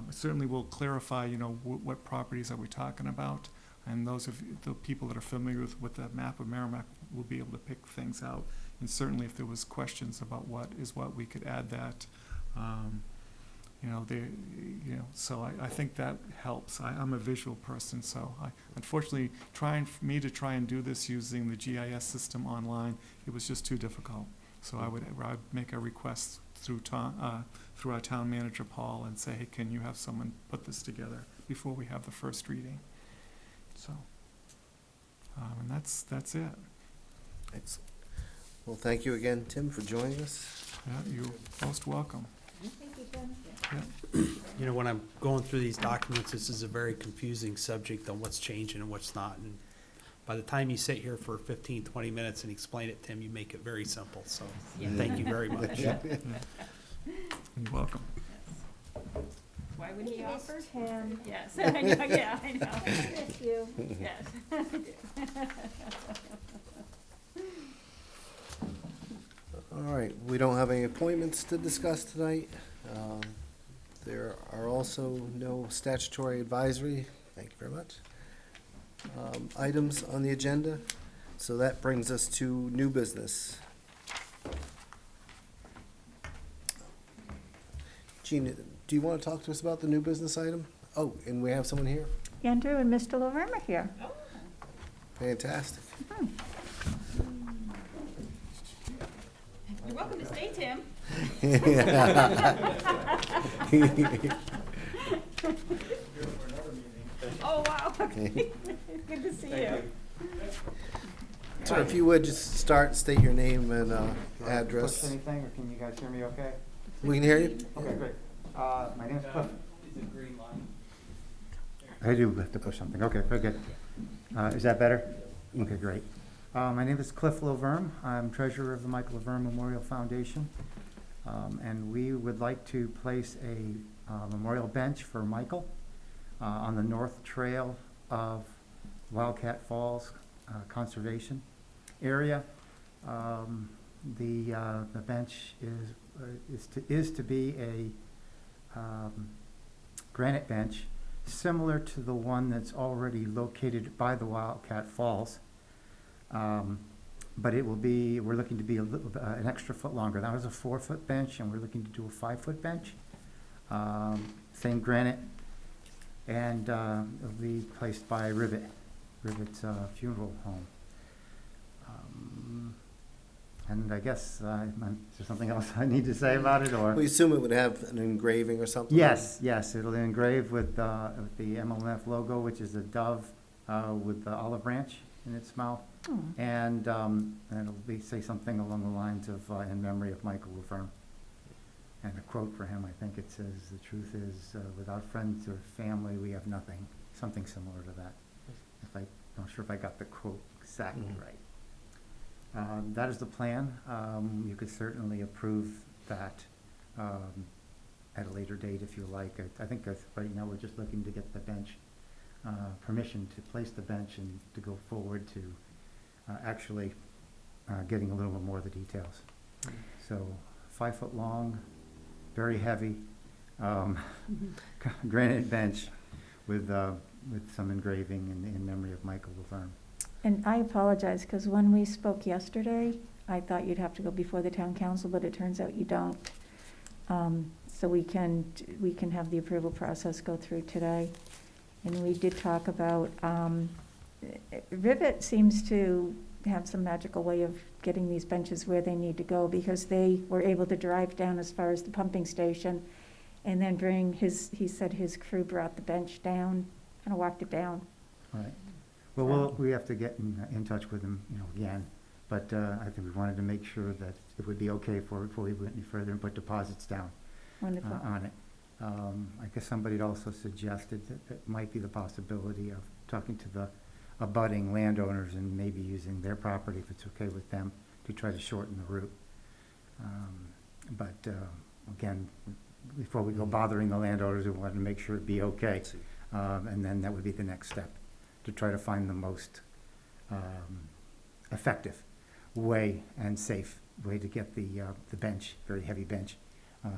It certainly will clarify, what properties are we talking about, and those of the people that are familiar with the map of Merrimack will be able to pick things out. And certainly, if there was questions about what we could add that. So I think that helps. I'm a visual person, so unfortunately, try and do this using the GIS system online, it was just too difficult. So I'd make a request through our town manager, Paul, and say, hey, can you have someone put this together before we have the first reading? So, and that's it. Excellent. Well, thank you again, Tim, for joining us. Yeah, you're most welcome. Thank you, Jen. When I'm going through these documents, this is a very confusing subject on what's changing and what's not. And by the time you sit here for 15, 20 minutes and explain it, Tim, you make it very simple. So thank you very much. You're welcome. Why would he offer? Tim, Yes, I know, yeah, I know. thank you. Yes, I do. All right, we don't have any appointments to discuss tonight. There are also no statutory advisory. Thank you very much. items on the agenda. So that brings us to new business. Gina, do you want to talk to us about the new business item? Oh, and we have someone here? Andrew and Mr. Laverne are here. Fantastic. You're welcome to stay, Tim. Oh, wow. Good to see you. Sir, if you would just start, state your name and address. Push anything, or can you guys hear me okay? We can hear you. Okay, great. My name's Cliff. I do have to push something. Okay, very good. Is that better? Okay, great. My name is Cliff Laverne. I'm treasurer of the Michael Laverne Memorial Foundation. And we would like to place a memorial bench for Michael on the north trail of Wildcat Falls Conservation Area. The bench is to be a granite bench similar to the one that's already located by the Wildcat Falls. But it will be, we're looking to be a little, an extra foot longer. That was a 4-foot bench, and we're looking to do a 5-foot bench. Same granite, and it'll be placed by Rivet's funeral home. And I guess, is there something else I need to say about it, or? We assume it would have an engraving or something? Yes, yes, it'll engrave with the MLF logo, which is a dove with the olive branch in its mouth. And it'll say something along the lines of, in memory of Michael Laverne. And a quote for him, I think it says, "The truth is, without friends or family, we have nothing." Something similar to that. I'm not sure if I got the quote exactly right. That is the plan. You could certainly approve that at a later date if you like. I think right now we're just looking to get the bench, permission to place the bench and to go forward to actually getting a little bit more of the details. So 5 foot long, very heavy, granite bench with some engraving in memory of Michael Laverne. And I apologize, because when we spoke yesterday, I thought you'd have to go before the town council, but it turns out you don't. So we can have the approval process go through today. And we did talk about, Rivet seems to have some magical way of getting these benches where they need to go, because they were able to drive down as far as the pumping station and then he said his crew brought the bench down, kind of walked it down. Right. Well, we have to get in touch with them, again. But I think we wanted to make sure that it would be okay before we went any further and put deposits down Wonderful. On it. I guess somebody had also suggested that it might be the possibility of talking to the abutting landowners and maybe using their property, if it's okay with them, to try to shorten the route. But again, before we go bothering the landowners, we wanted to make sure it'd be okay. And then that would be the next step, to try to find the most effective way and safe way to get the bench, very heavy bench,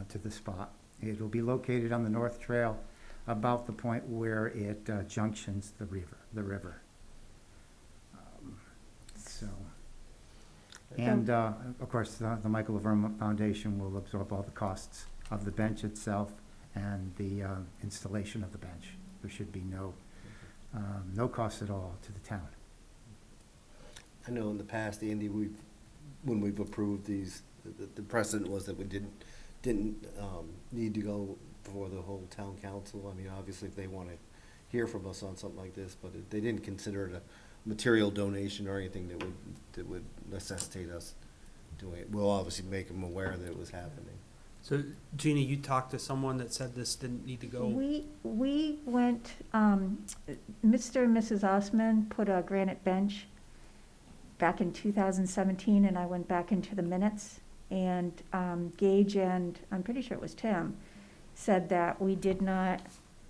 to the spot. It'll be located on the North Trail, about the point where it junctions the river. And of course, the Michael Laverne Foundation will absorb all the costs of the bench itself and the installation of the bench. There should be no cost at all to the town. I know in the past, Andy, when we've approved these, the precedent was that we didn't need to go before the whole town council. I mean, obviously, if they want to hear from us on something like this, but they didn't consider it a material donation or anything that would necessitate us doing it. We'll obviously make them aware that it was happening. So, Gina, you talked to someone that said this didn't need to go? We went, Mr. and Mrs. Osman put a granite bench back in 2017, and I went back into the minutes, and Gage and, I'm pretty sure it was Tim, said that we did not,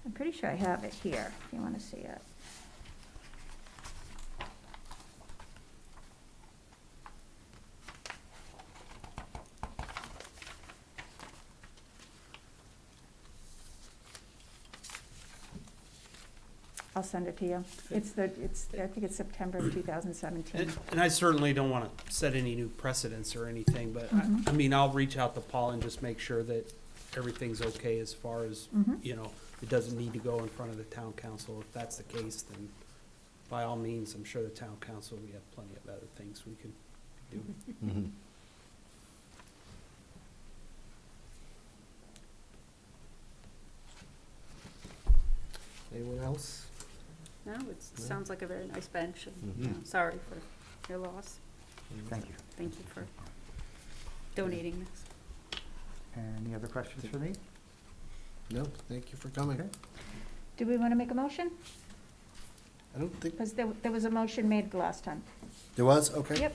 I'm pretty sure I have it here, if you want to see it. I'll send it to you. I think it's September of 2017. And I certainly don't want to set any new precedents or anything, but Mhm. I mean, I'll reach out to Paul and just make sure that everything's okay as far as, Mhm. you know, it doesn't need to go in front of the town council. If that's the case, then by all means, I'm sure the town council, we have plenty of other things we can do. Mhm. Anyone else? No, it sounds like a very nice bench, and, Mhm. sorry for your loss. Thank you. Thank you for donating this. Any other questions for me? No, thank you for coming. Okay. Do we want to make a motion? I don't think, Because there was a motion made the last time. there was, okay. Yep.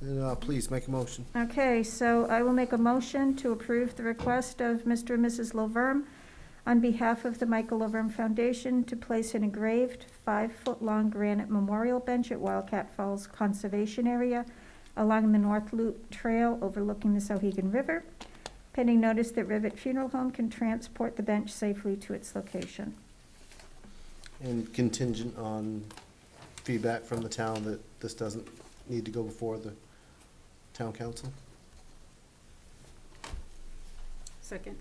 Then, please, make a motion. Okay, so I will make a motion to approve the request of Mr. and Mrs. Laverne on behalf of the Michael Laverne Foundation to place an engraved 5-foot-long granite memorial bench at Wildcat Falls Conservation Area along the North Loop Trail overlooking the Sauhegan River, pending notice that Rivet Funeral Home can transport the bench safely to its location. And contingent on feedback from the town that this doesn't need to go before the town council? Second.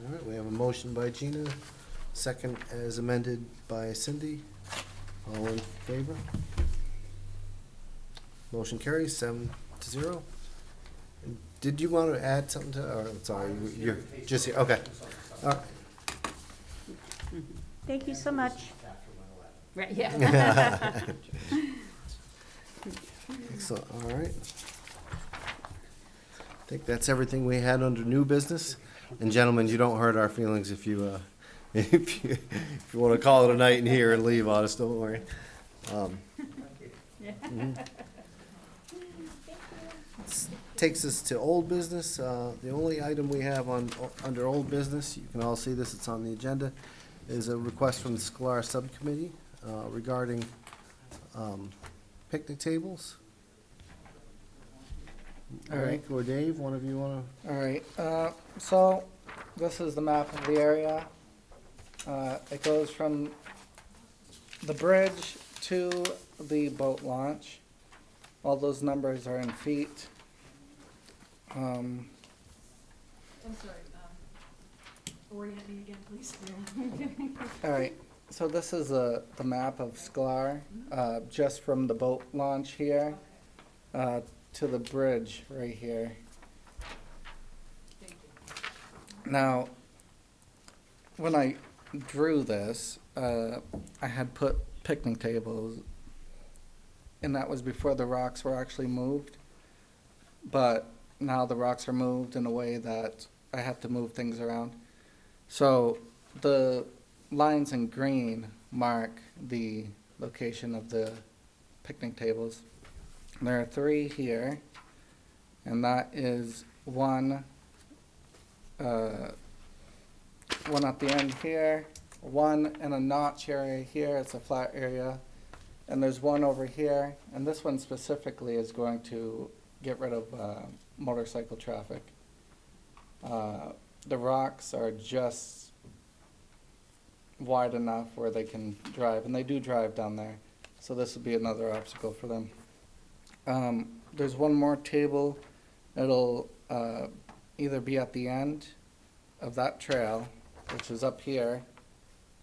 All right, we have a motion by Gina, second as amended by Cindy. All in favor? Motion carries 7-0. And did you want to add something to, or, sorry, you're just here, okay. All right. Thank you so much. Right, yeah. Excellent, all right. I think that's everything we had under new business. And gentlemen, you don't hurt our feelings if you, if you want to call it a night in here and leave on us, don't worry. Mhm. Takes us to old business. The only item we have under old business, you can all see this, it's on the agenda, is a request from the SCLAR Subcommittee regarding picnic tables. All right. Rick or Dave, one of you want to? All right, so this is the map of the area. It goes from the bridge to the boat launch. All those numbers are in feet. I'm sorry, orient me again, please. All right, so this is the map of SCLAR, just from the boat launch here to the bridge right here. Now, when I drew this, I had put picnic tables, and that was before the rocks were actually moved. But now the rocks are moved in a way that I have to move things around. So the lines in green mark the location of the picnic tables. There are 3 here, and that is one at the end here, one in a notch area here, it's a flat area, and there's one over here, and this one specifically is going to get rid of motorcycle traffic. The rocks are just wide enough where they can drive, and they do drive down there, so this would be another obstacle for them. There's one more table. It'll either be at the end of that trail, which is up here,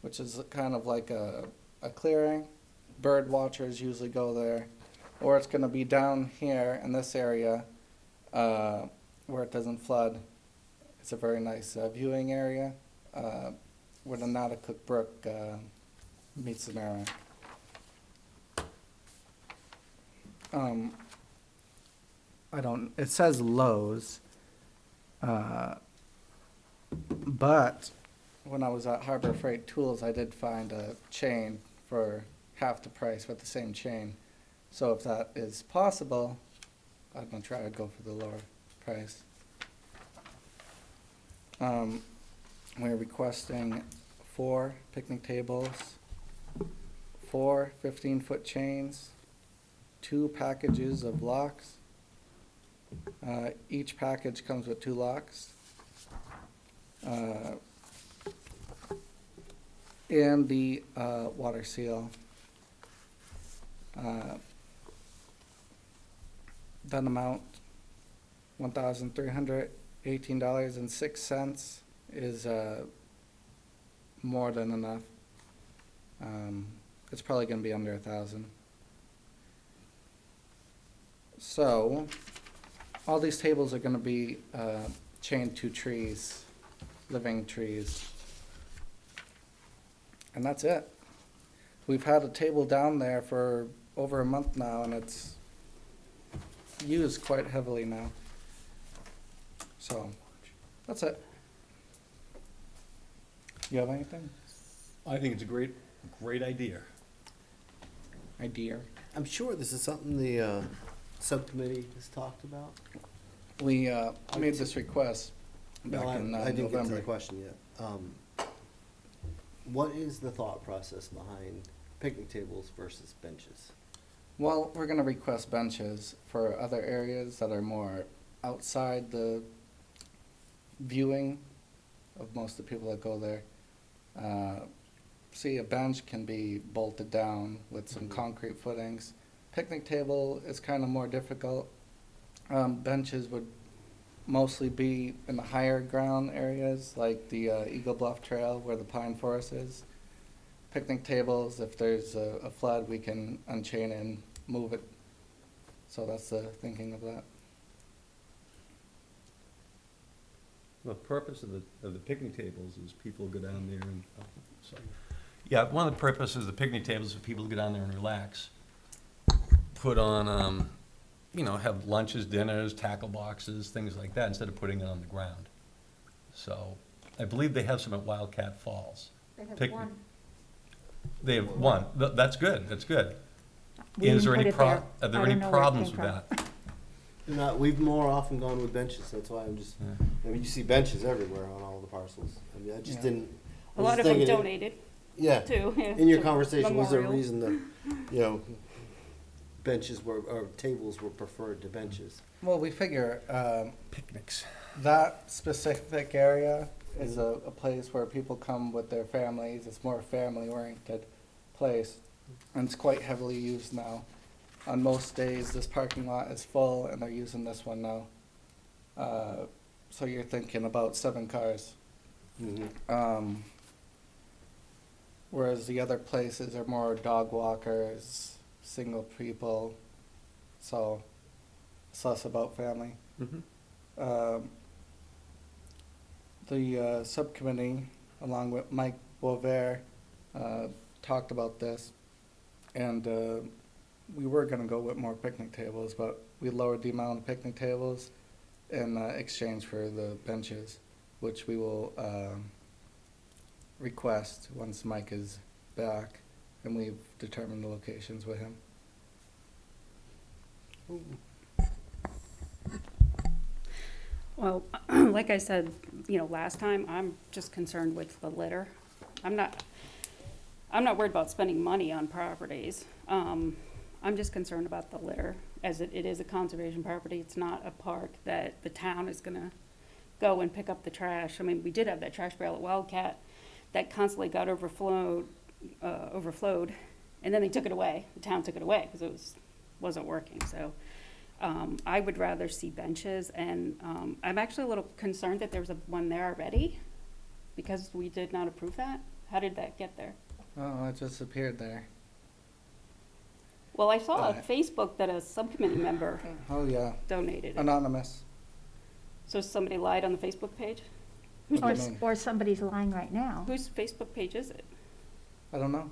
which is kind of like a clearing. Bird watchers usually go there. Or it's going to be down here in this area where it doesn't flood. It's a very nice viewing area where the Nottacook Brook meets the Merrimack. It says Lowe's, but when I was at Harbor Freight Tools, I did find a chain for half the price with the same chain. So if that is possible, I'm gonna try to go for the lower price. We're requesting 4 picnic tables, 4 15-foot chains, 2 packages of locks. Each package comes with 2 locks. And the water seal. That amount, $1,318.06, is more than enough. It's probably gonna be under 1,000. So, all these tables are gonna be chained to trees, living trees. And that's it. We've had a table down there for over a month now, and it's used quite heavily now. So, that's it. You have anything? I think it's a great idea. Idea? I'm sure this is something the subcommittee has talked about. We made this request back No, in I didn't get to the November. question yet. What is the thought process behind picnic tables versus benches? Well, we're gonna request benches for other areas that are more outside the viewing of most of the people that go there. See, a bench can be bolted down with some concrete footings. Picnic table is kind of more difficult. Benches would mostly be in the higher ground areas, like the Eagle Bluff Trail where the pine forest is. Picnic tables, if there's a flood, we can unchain and move it. So that's the thinking of that. The purpose of the picnic tables is people go down there and, yeah, one of the purposes of the picnic tables is for people to go down there and relax. Put on, have lunches, dinners, tackle boxes, things like that, instead of putting it on the ground. So, I believe they have some at Wildcat Falls. They have Pic- one. They have one. That's good, that's good. We Is there didn't any put it there. are there I any don't know where it problems came with from. that? We've more often gone with benches, that's why I'm just, Yeah. I mean, you see benches everywhere on all the parcels. I mean, I just Yeah. didn't. A lot of them donated Yeah, too. in your conversation, was there a Memorial. reason that, benches or tables were preferred to benches? Well, we figure Picnics. that specific area is a place where people come with their families. It's more a family-oriented place, and it's quite heavily used now. On most days, this parking lot is full, and they're using this one now. So you're thinking about 7 cars. Whereas the other places are more dog walkers, single people, so it's less about family. The subcommittee, along with Mike Boisvert, talked about this, and we were gonna go with more picnic tables, but we lowered the amount of picnic tables in exchange for the benches, which we will request once Mike is back, and we've determined the locations with him. Well, like I said, last time, I'm just concerned with the litter. I'm not worried about spending money on properties. I'm just concerned about the litter, as it is a conservation property. It's not a park that the town is gonna go and pick up the trash. I mean, we did have that trash barrel at Wildcat that constantly got overflowed, and then they took it away. The town took it away because it wasn't working, so. I would rather see benches, and I'm actually a little concerned that there's one there already, because we did not approve that. How did that get there? Oh, it just appeared there. Well, I saw on Uh, Facebook that a subcommittee member Oh, yeah, donated it. anonymous. So somebody lied on the Facebook page? What do Or, you mean? or somebody's lying right now. Whose Facebook page is it? I don't know.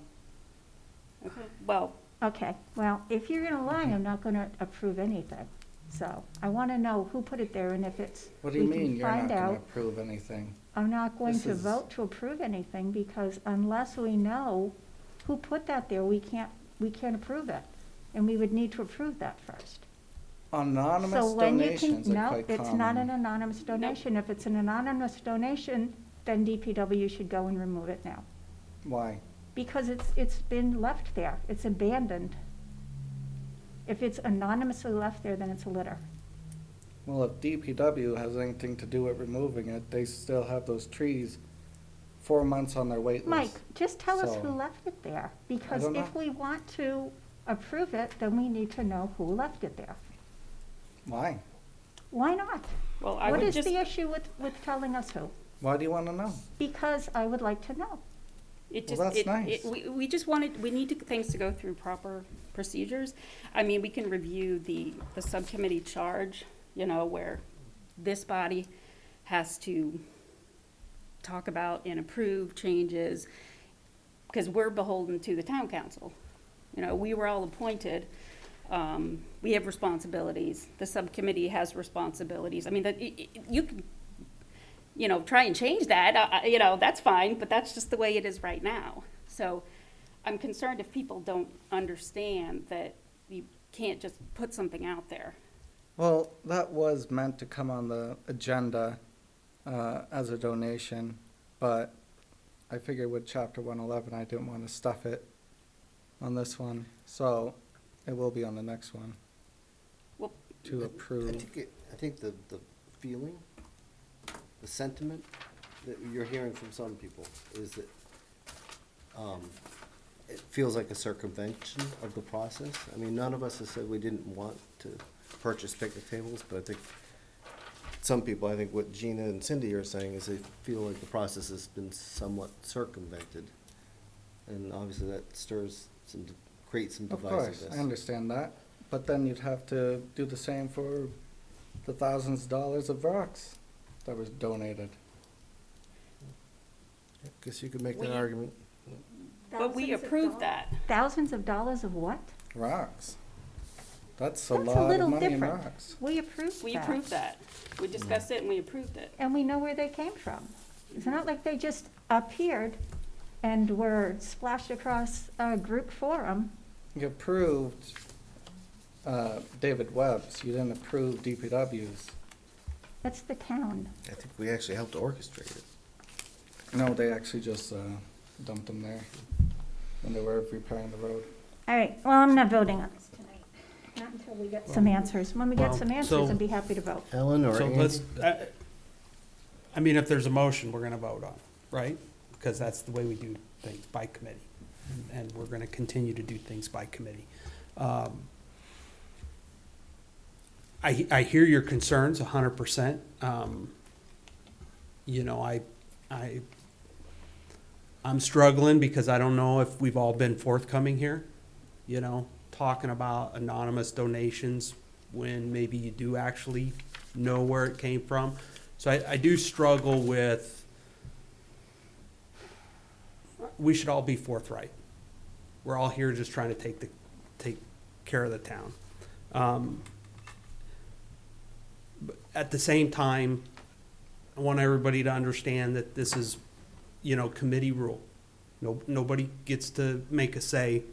Okay, well, Okay, well, if you're gonna lie, I'm not gonna approve anything. So I wanna know who put it there, and if it's, What do you we can mean you're not find gonna out. approve anything? I'm not going This to is- vote to approve anything, because unless we know who put that there, we can't approve it. And we would need to approve that first. Anonymous So when you can, donations are no, quite it's not an common. anonymous donation. If it's an anonymous donation, then DPW should go and remove it now. Why? Because it's been left there. It's abandoned. If it's anonymously left there, then it's a litter. Well, if DPW has anything to do with removing it, they still have those trees 4 months on their wait list. Mike, just tell us So- who left it there, because don't if know. we want to approve it, then we need to know who left it there. Why? Why not? Well, I What would is just, the issue with telling us who? Why do you want to know? Because I would like to know. it Well, just, that's nice. we just wanted, we need things to go through proper procedures. I mean, we can review the subcommittee charge, you know, where this body has to talk about and approve changes, because we're beholden to the town council. You know, we were all appointed, we have responsibilities, the subcommittee has responsibilities. I mean, you can, you know, try and change that, you know, that's fine, but that's just the way it is right now. So I'm concerned if people don't understand that you can't just put something out there. Well, that was meant to come on the agenda as a donation, but I figured with Chapter 111, I didn't want to stuff it on this one, so it will be on the next one Well, to approve. I think the feeling, the sentiment that you're hearing from some people is that it feels like a circumvention of the process. I mean, none of us have said we didn't want to purchase picnic tables, but I think some people, I think what Gina and Cindy are saying is they feel like the process has been somewhat circumvented. And obviously that creates some Of course, divisiveness. I understand that, but then you'd have to do the same for the thousands of dollars of rocks that was donated. Guess you could make We- that argument. but we approved that. Thousands of dollars of what? Rocks. That's a That's a lot of little money in different. rocks. We approved that. We approved that. We discussed it and we approved it. And we know where they came from. It's not like they just appeared and were splashed across a group forum. You approved David Webb's, you didn't approve DPW's. That's the town. I think we actually helped orchestrate it. No, they actually just dumped them there when they were repairing the road. All right, well, I'm not voting on this tonight. Not until we get some answers. When we get Well, some so- answers, I'd be happy to vote. Ellen or So Andy? let's, I mean, if there's a motion, we're gonna vote on, right? Because that's the way we do things, by committee. And we're gonna continue to do things by committee. I hear your concerns 100%. You know, I'm struggling because I don't know if we've all been forthcoming here, you know, talking about anonymous donations when maybe you do actually know where it came from. So I do struggle with, we should all be forthright. We're all here just trying to take care of the town. But at the same time, I want everybody to understand that this is, you know, committee rule. Nobody gets to make a say.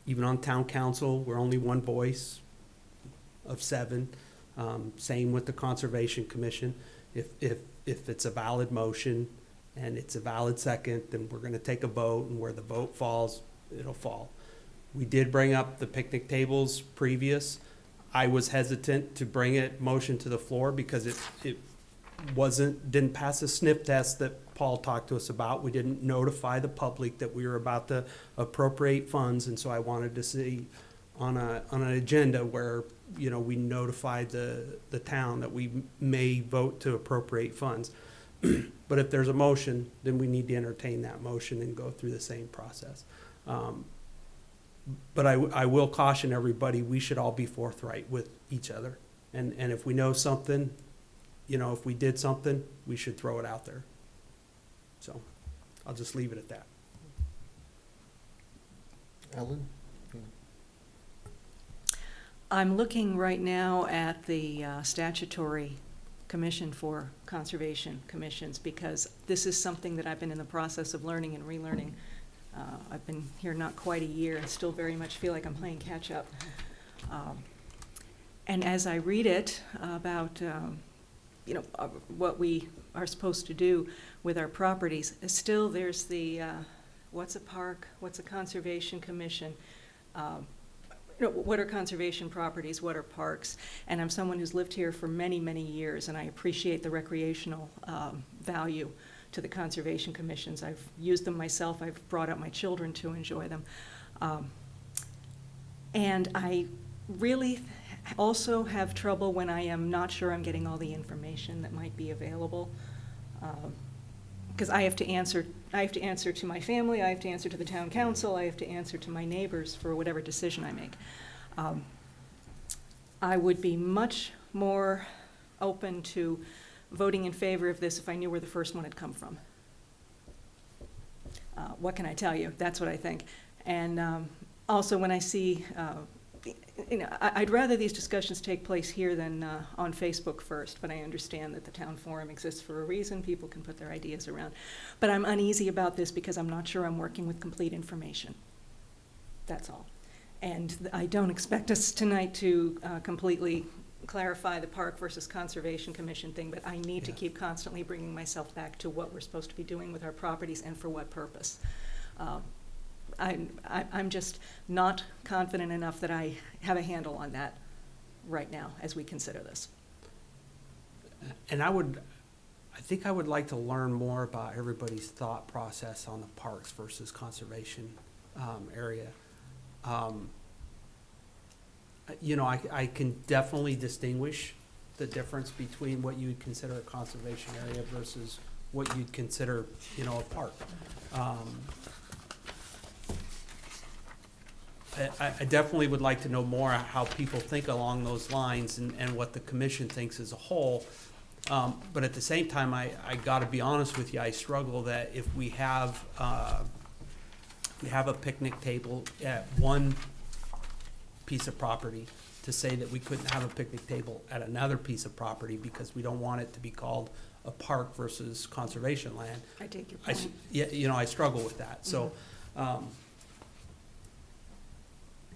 Even on town council, we're only one voice of 7. Same with the Conservation Commission. If it's a valid motion and it's a valid second, then we're gonna take a vote, and where the vote falls, it'll fall. We did bring up the picnic tables previous. I was hesitant to bring it motion to the floor because it didn't pass a sniff test that Paul talked to us about. We didn't notify the public that we were about to appropriate funds, and so I wanted to see on an agenda where, you know, we notified the town that we may vote to appropriate funds. But if there's a motion, then we need to entertain that motion and go through the same process. But I will caution everybody, we should all be forthright with each other. And if we know something, you know, if we did something, we should throw it out there. So I'll just leave it at that. Ellen? I'm looking right now at the statutory commission for conservation commissions, because this is something that I've been in the process of learning and relearning. I've been here not quite a year and still very much feel like I'm playing catch-up. And as I read it about, what we are supposed to do with our properties, still there's the, what's a park, what's a conservation commission? What are conservation properties, what are parks? And I'm someone who's lived here for many, many years, and I appreciate the recreational value to the conservation commissions. I've used them myself, I've brought up my children to enjoy them. And I really also have trouble when I am not sure I'm getting all the information that might be available. Because I have to answer to my family, I have to answer to the town council, I have to answer to my neighbors for whatever decision I make. I would be much more open to voting in favor of this if I knew where the first one had come from. What can I tell you? That's what I think. And also when I see, I'd rather these discussions take place here than on Facebook first, but I understand that the town forum exists for a reason. People can put their ideas around. But I'm uneasy about this because I'm not sure I'm working with complete information. That's all. And I don't expect us tonight to completely clarify the Park versus Conservation Commission thing, but I need to keep constantly bringing myself back to what we're supposed to be doing with our properties and for what purpose. I'm just not confident enough that I have a handle on that right now as we consider this. And I think I would like to learn more about everybody's thought process on the parks versus conservation area. I can definitely distinguish the difference between what you would consider a conservation area versus what you'd consider, a park. I definitely would like to know more how people think along those lines and what the commission thinks as a whole. But at the same time, I gotta be honest with you, I struggle that if we have a picnic table at one piece of property, to say that we couldn't have a picnic table at another piece of property because we don't want it to be called a park versus conservation land. I take your point. I struggle with that, so.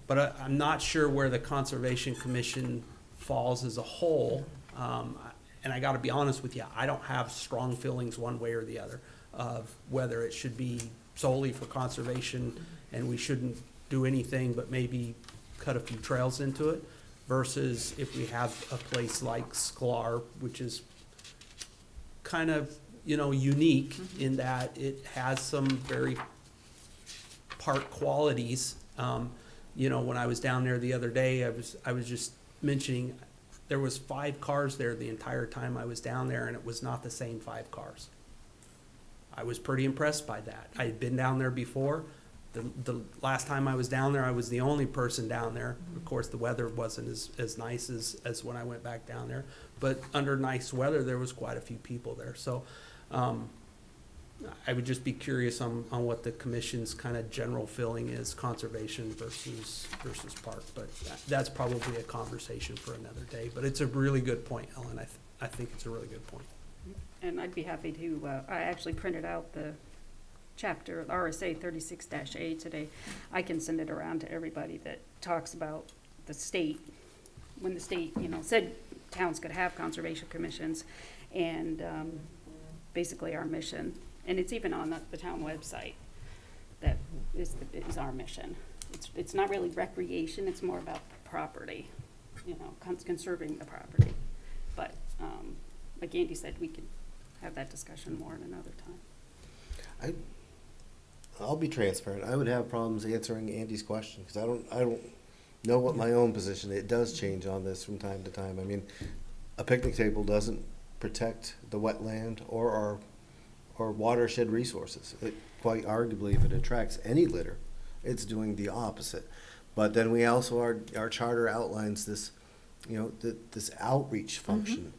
But I'm not sure where the Conservation Commission falls as a whole. And I gotta be honest with you, I don't have strong feelings one way or the other of whether it should be solely for conservation and we shouldn't do anything but maybe cut a few trails into it, versus if we have a place like Sklar, which is kind of, unique in that it has some very park qualities. When I was down there the other day, I was just mentioning there was 5 cars there the entire time I was down there, and it was not the same 5 cars. I was pretty impressed by that. I had been down there before. The last time I was down there, I was the only person down there. Of course, the weather wasn't as nice as when I went back down there. But under nice weather, there was quite a few people there. So I would just be curious on what the commission's kind of general feeling is, conservation versus park. But that's probably a conversation for another day. But it's a really good point, Ellen. I think it's a really good point. And I'd be happy to, I actually printed out the chapter, RSA 36-A today. I can send it around to everybody that talks about the state, when the state, said towns could have conservation commissions, and basically our mission. And it's even on the town website. That is our mission. It's not really recreation, it's more about property, conserving the property. But like Andy said, we can have that discussion more at another time. I'll be transparent. I would have problems answering Andy's question because I don't know what my own position. It does change on this from time to time. I mean, a picnic table doesn't protect the wetland or our watershed resources. It, quite arguably, if it attracts any litter, it's doing the opposite. But then we also our charter outlines this, this outreach function.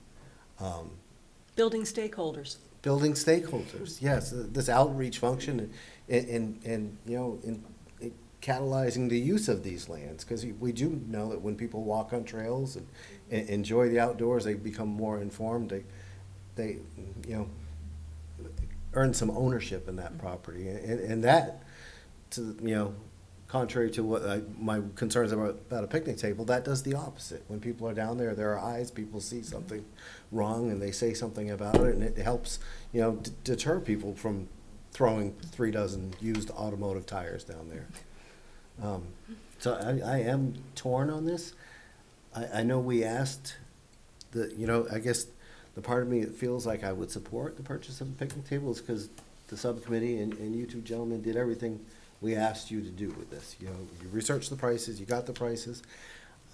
Building stakeholders. Building stakeholders, yes, this outreach function and catalyzing the use of these lands, because we do know that when people walk on trails and enjoy the outdoors, they become more informed. They earn some ownership in that property, and that, contrary to what my concerns about a picnic table, that does the opposite. When people are down there, there are eyes, people see something wrong and they say something about it, and it helps, deter people from throwing 3 dozen used automotive tires down there. So I am torn on this. I know we asked I guess the part of me that feels like I would support the purchase of a picnic table is because the subcommittee and you two gentlemen did everything we asked you to do with this. You researched the prices, you got the prices.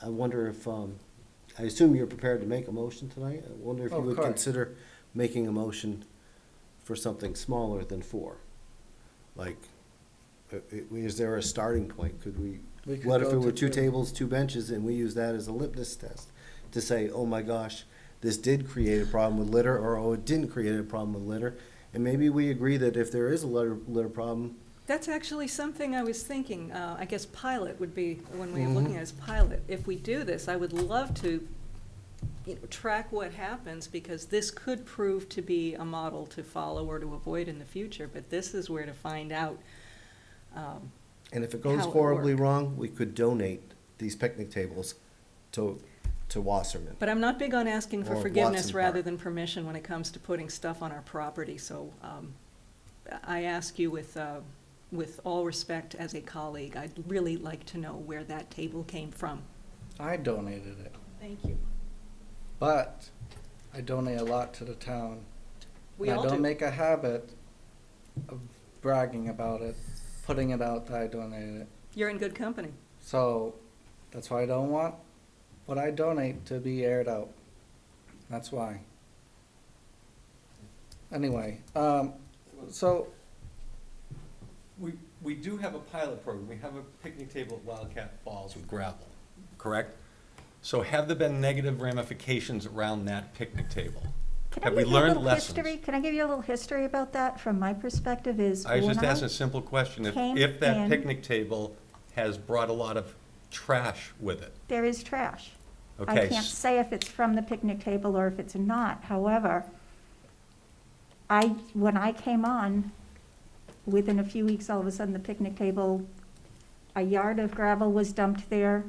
I wonder if, I assume you're prepared to make a motion tonight. I wonder if you Of would course. consider making a motion for something smaller than 4. Like, is there a starting point? Could We could what if go it were to 2 tables, 2 benches, and we use that as a litmus test to say, oh my gosh, this did create a problem with litter, or oh, it didn't create a problem with litter. And maybe we agree that if there is a litter problem, That's actually something I was thinking. I guess pilot would be one way of looking at it, is pilot. If we do this, I would love to, track what happens, because this could prove to be a model to follow or to avoid in the future, but this is where to find out. and if it goes How it horribly worked. wrong, we could donate these picnic tables to Wasserman. But I'm not big on asking for Or forgiveness Watson rather Park. than permission when it comes to putting stuff on our property, so I ask you with all respect as a colleague, I'd really like to know where that table came from. I donated it, Thank you. but I donate a lot to the town. We And all I don't do. make a habit of bragging about it, putting it out that I donated it. You're in good company. So that's why I don't want what I donate to be aired out. That's why. Anyway, so We do have a pilot program. We have a picnic table at Wildcat Falls with gravel, correct? So have there been negative ramifications around that picnic table? Can I Have we give you a learned little lessons? history? Can I give you a little history about that from my perspective is I was when just asking a simple question. came If that in- picnic table has brought a lot of trash with it, there is trash. I okay? can't say if it's from the picnic table or if it's not. However, when I came on, within a few weeks, all of a sudden, the picnic table, a yard of gravel was dumped there.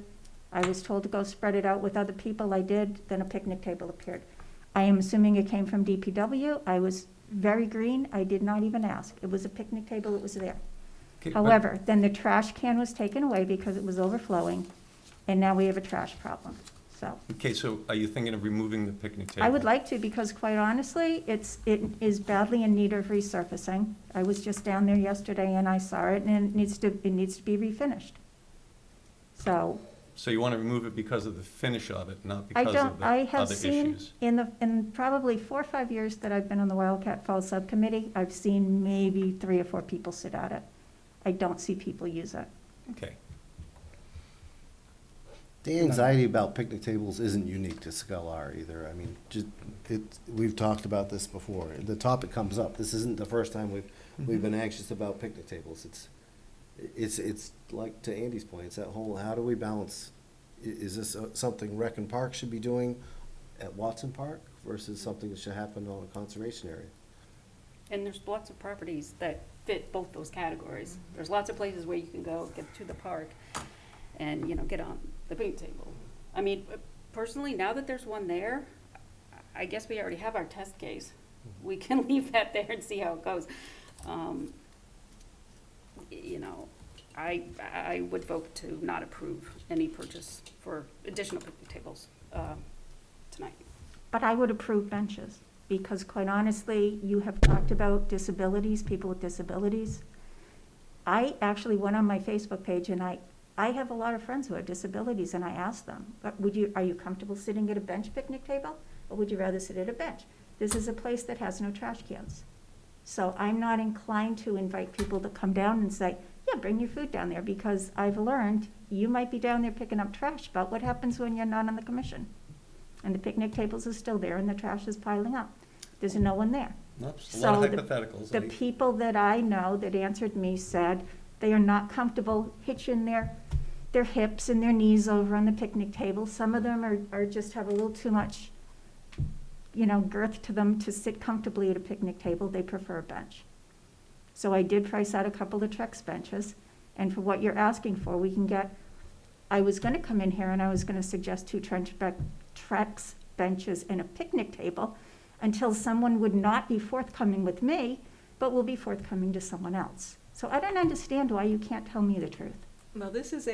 I was told to go spread it out with other people. I did, then a picnic table appeared. I am assuming it came from DPW. I was very green. I did not even ask. It was a picnic table, it was there. Okay, but- However, then the trash can was taken away because it was overflowing, and now we have a trash problem, so. Okay, so are you thinking of removing the picnic table? I would like to, because quite honestly, it is badly in need of resurfacing. I was just down there yesterday and I saw it, and it needs to be refinished. So, So you want to remove it because of the finish of it, not I because of don't, the I have other seen, issues? in probably 4 or 5 years that I've been on the Wildcat Falls Subcommittee, I've seen maybe 3 or 4 people sit at it. I don't see people use it. Okay. The anxiety about picnic tables isn't unique to Scalar either. I mean, we've talked about this before. The topic comes up. This isn't the first time we've been anxious about picnic tables. It's like, to Andy's point, it's that whole, how do we balance, is this something Rec and Park should be doing at Watson Park versus something that should happen on a conservation area? And there's lots of properties that fit both those categories. There's lots of places where you can go get to the park and, get on the picnic table. I mean, personally, now that there's one there, I guess we already have our test case. We can leave that there and see how it goes. I would vote to not approve any purchase for additional picnic tables tonight. But I would approve benches, because quite honestly, you have talked about disabilities, people with disabilities. I actually went on my Facebook page and I have a lot of friends who have disabilities, and I asked them, are you comfortable sitting at a bench picnic table, or would you rather sit at a bench? This is a place that has no trash cans. So I'm not inclined to invite people to come down and say, yeah, bring your food down there, because I've learned you might be down there picking up trash, but what happens when you're not on the commission? And the picnic tables are still there and the trash is piling up. There's no one there. Oops, a lot of So hypotheticals. The people that I know that answered me said they are not comfortable hitching their hips and their knees over on the picnic table. Some of them are just have a little too much, girth to them to sit comfortably at a picnic table. They prefer a bench. So I did price out a couple of Trex benches, And for what you're asking for, we can get, I was gonna come in here and I was gonna suggest 2 Trex benches and a picnic table until someone would not be forthcoming with me, but will be forthcoming to someone else. So I don't understand why you can't tell me the truth. Well, this is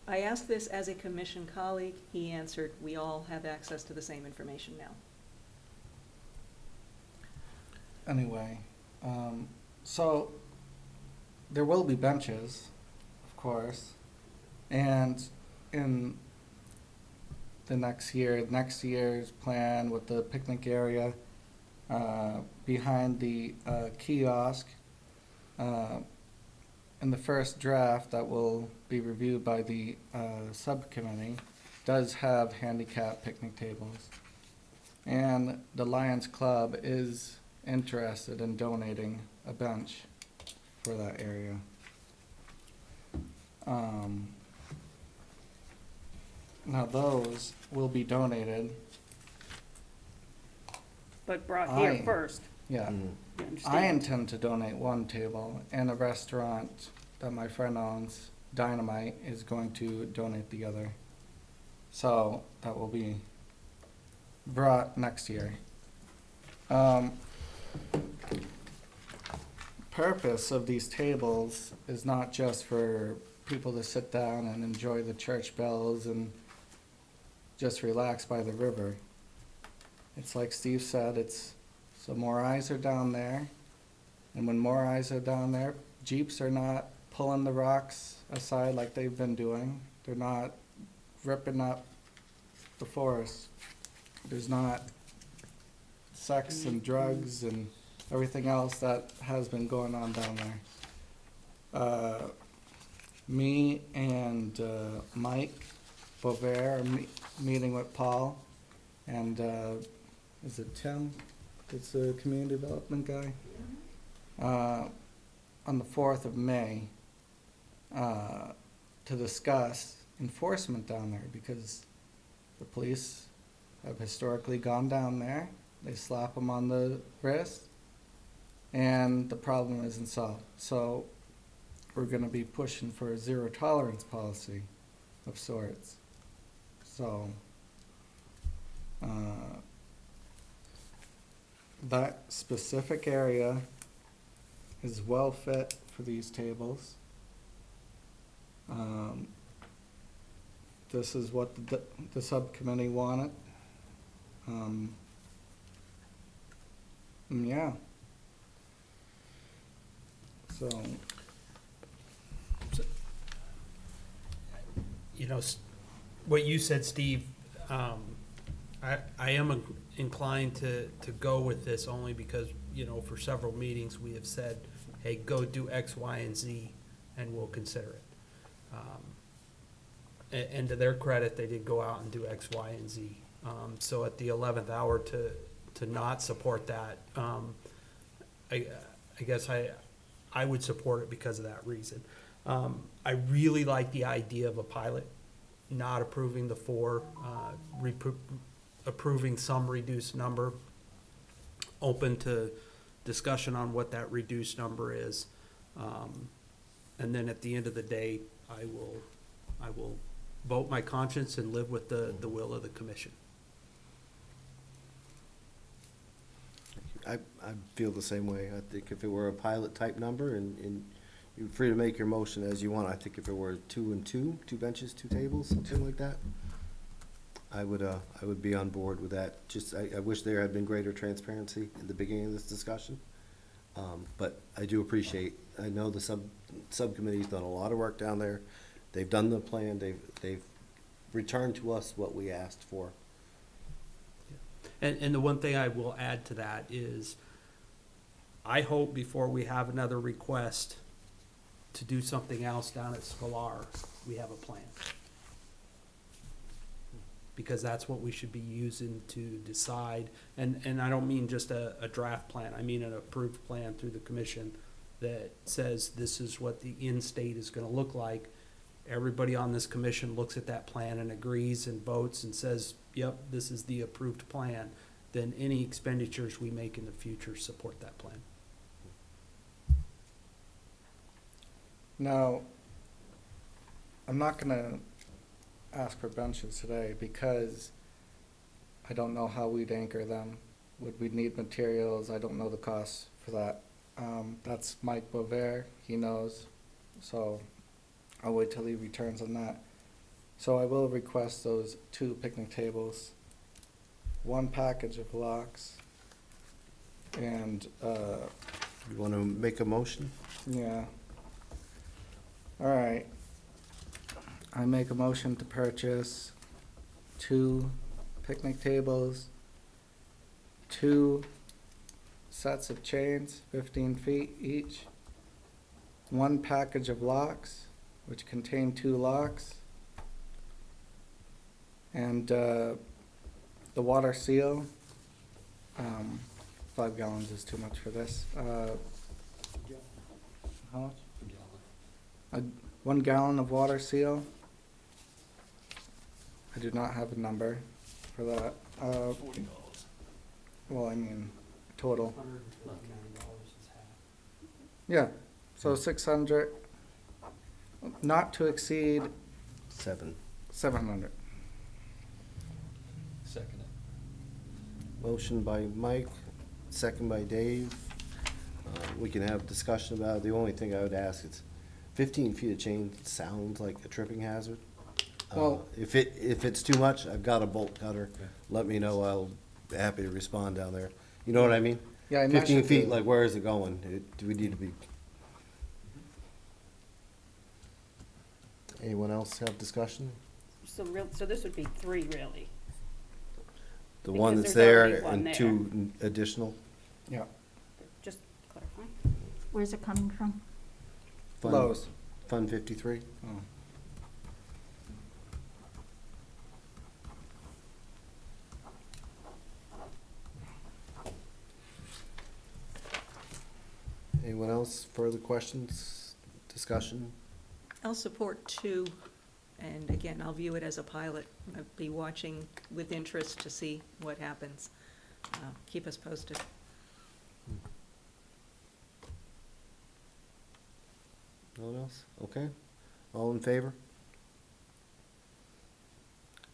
I asked this as a commission colleague. He answered, we all have access to the same information now. Anyway, so there will be benches, of course, and in the next year's plan with the picnic area behind the kiosk, in the first draft that will be reviewed by the subcommittee, does have handicap picnic tables. And the Lions Club is interested in donating a bench for that area. Now those will be donated, But brought here I- first, yeah. you I understand? intend to donate one table, and a restaurant that my friend owns, Dynamite, is going to donate the other. So that will be brought next year. Purpose of these tables is not just for people to sit down and enjoy the church bells and just relax by the river. It's like Steve said, it's so more eyes are down there, and when more eyes are down there, Jeeps are not pulling the rocks aside like they've been doing. They're not ripping up the forest. There's not sex and drugs and everything else that has been going on down there. Me and Mike Bover are meeting with Paul, and is it Tim? It's a community development guy. On the 4th of May to discuss enforcement down there, because the police have historically gone down there. They slap them on the wrist, and the problem isn't solved. So we're going to be pushing for a zero tolerance policy of sorts. So that specific area is well fit for these tables. This is what the subcommittee wanted. Yeah. So, You know, what you said, Steve, I am inclined to go with this only because, you know, for several meetings, we have said, hey, go do X, Y, and Z, and we'll consider it. And to their credit, they did go out and do X, Y, and Z. So at the 11th hour to not support that, I guess I would support it because of that reason. I really like the idea of a pilot, not approving the 4, approving some reduced number, open to discussion on what that reduced number is. And then at the end of the day, I will vote my conscience and live with the will of the commission. I feel the same way. I think if it were a pilot type number and you're free to make your motion as you want, I think if it were 2 and 2, 2 benches, 2 tables, something like that, I would be on board with that. Just, I wish there had been greater transparency in the beginning of this discussion. But I do appreciate, I know the subcommittee's done a lot of work down there. They've done the plan, they've returned to us what we asked for. And the one thing I will add to that is, I hope before we have another request to do something else down at Scholar, we have a plan. Because that's what we should be using to decide, and I don't mean just a draft plan, I mean an approved plan through the commission that says this is what the in-state is gonna look like. Everybody on this commission looks at that plan and agrees and votes and says, yep, this is the approved plan. Then any expenditures we make in the future support that plan. Now, I'm not gonna ask for benches today because I don't know how we'd anchor them. Would we need materials? I don't know the costs for that. That's Mike Bover, he knows, so I'll wait till he returns on that. So I will request those 2 picnic tables, 1 package of locks, and, You want to make a motion? yeah. All right. I make a motion to purchase 2 picnic tables, 2 sets of chains, 15 feet each, 1 package of locks, which contain 2 locks, and the water seal. 5 gallons is too much for this. How much? 1 gallon of water seal. I do not have a number for that. $40. Well, I mean, total. $112 is half. Yeah, so 600, not to exceed 7. 700. Second it. Motion by Mike, second by Dave. We can have discussion about it. The only thing I would ask is 15 feet of chain sounds like a tripping hazard. Well- If it's too much, I've got a bolt cutter. Let me know. I'll be happy to respond down there. You know what I mean? Yeah, I 15 mentioned feet, the- like where is it going? Do we need to be? Anyone else have discussion? So this would be 3 really. The Because one that's there's there already one and there. 2 additional? Yeah. Just clarifying. Where's it coming from? Fund- Lowe's. Fund 53? Oh. Anyone else? Further questions, discussion? I'll support 2, and again, I'll view it as a pilot. I'll be watching with interest to see what happens. Keep us posted. No one else? Okay. All in favor?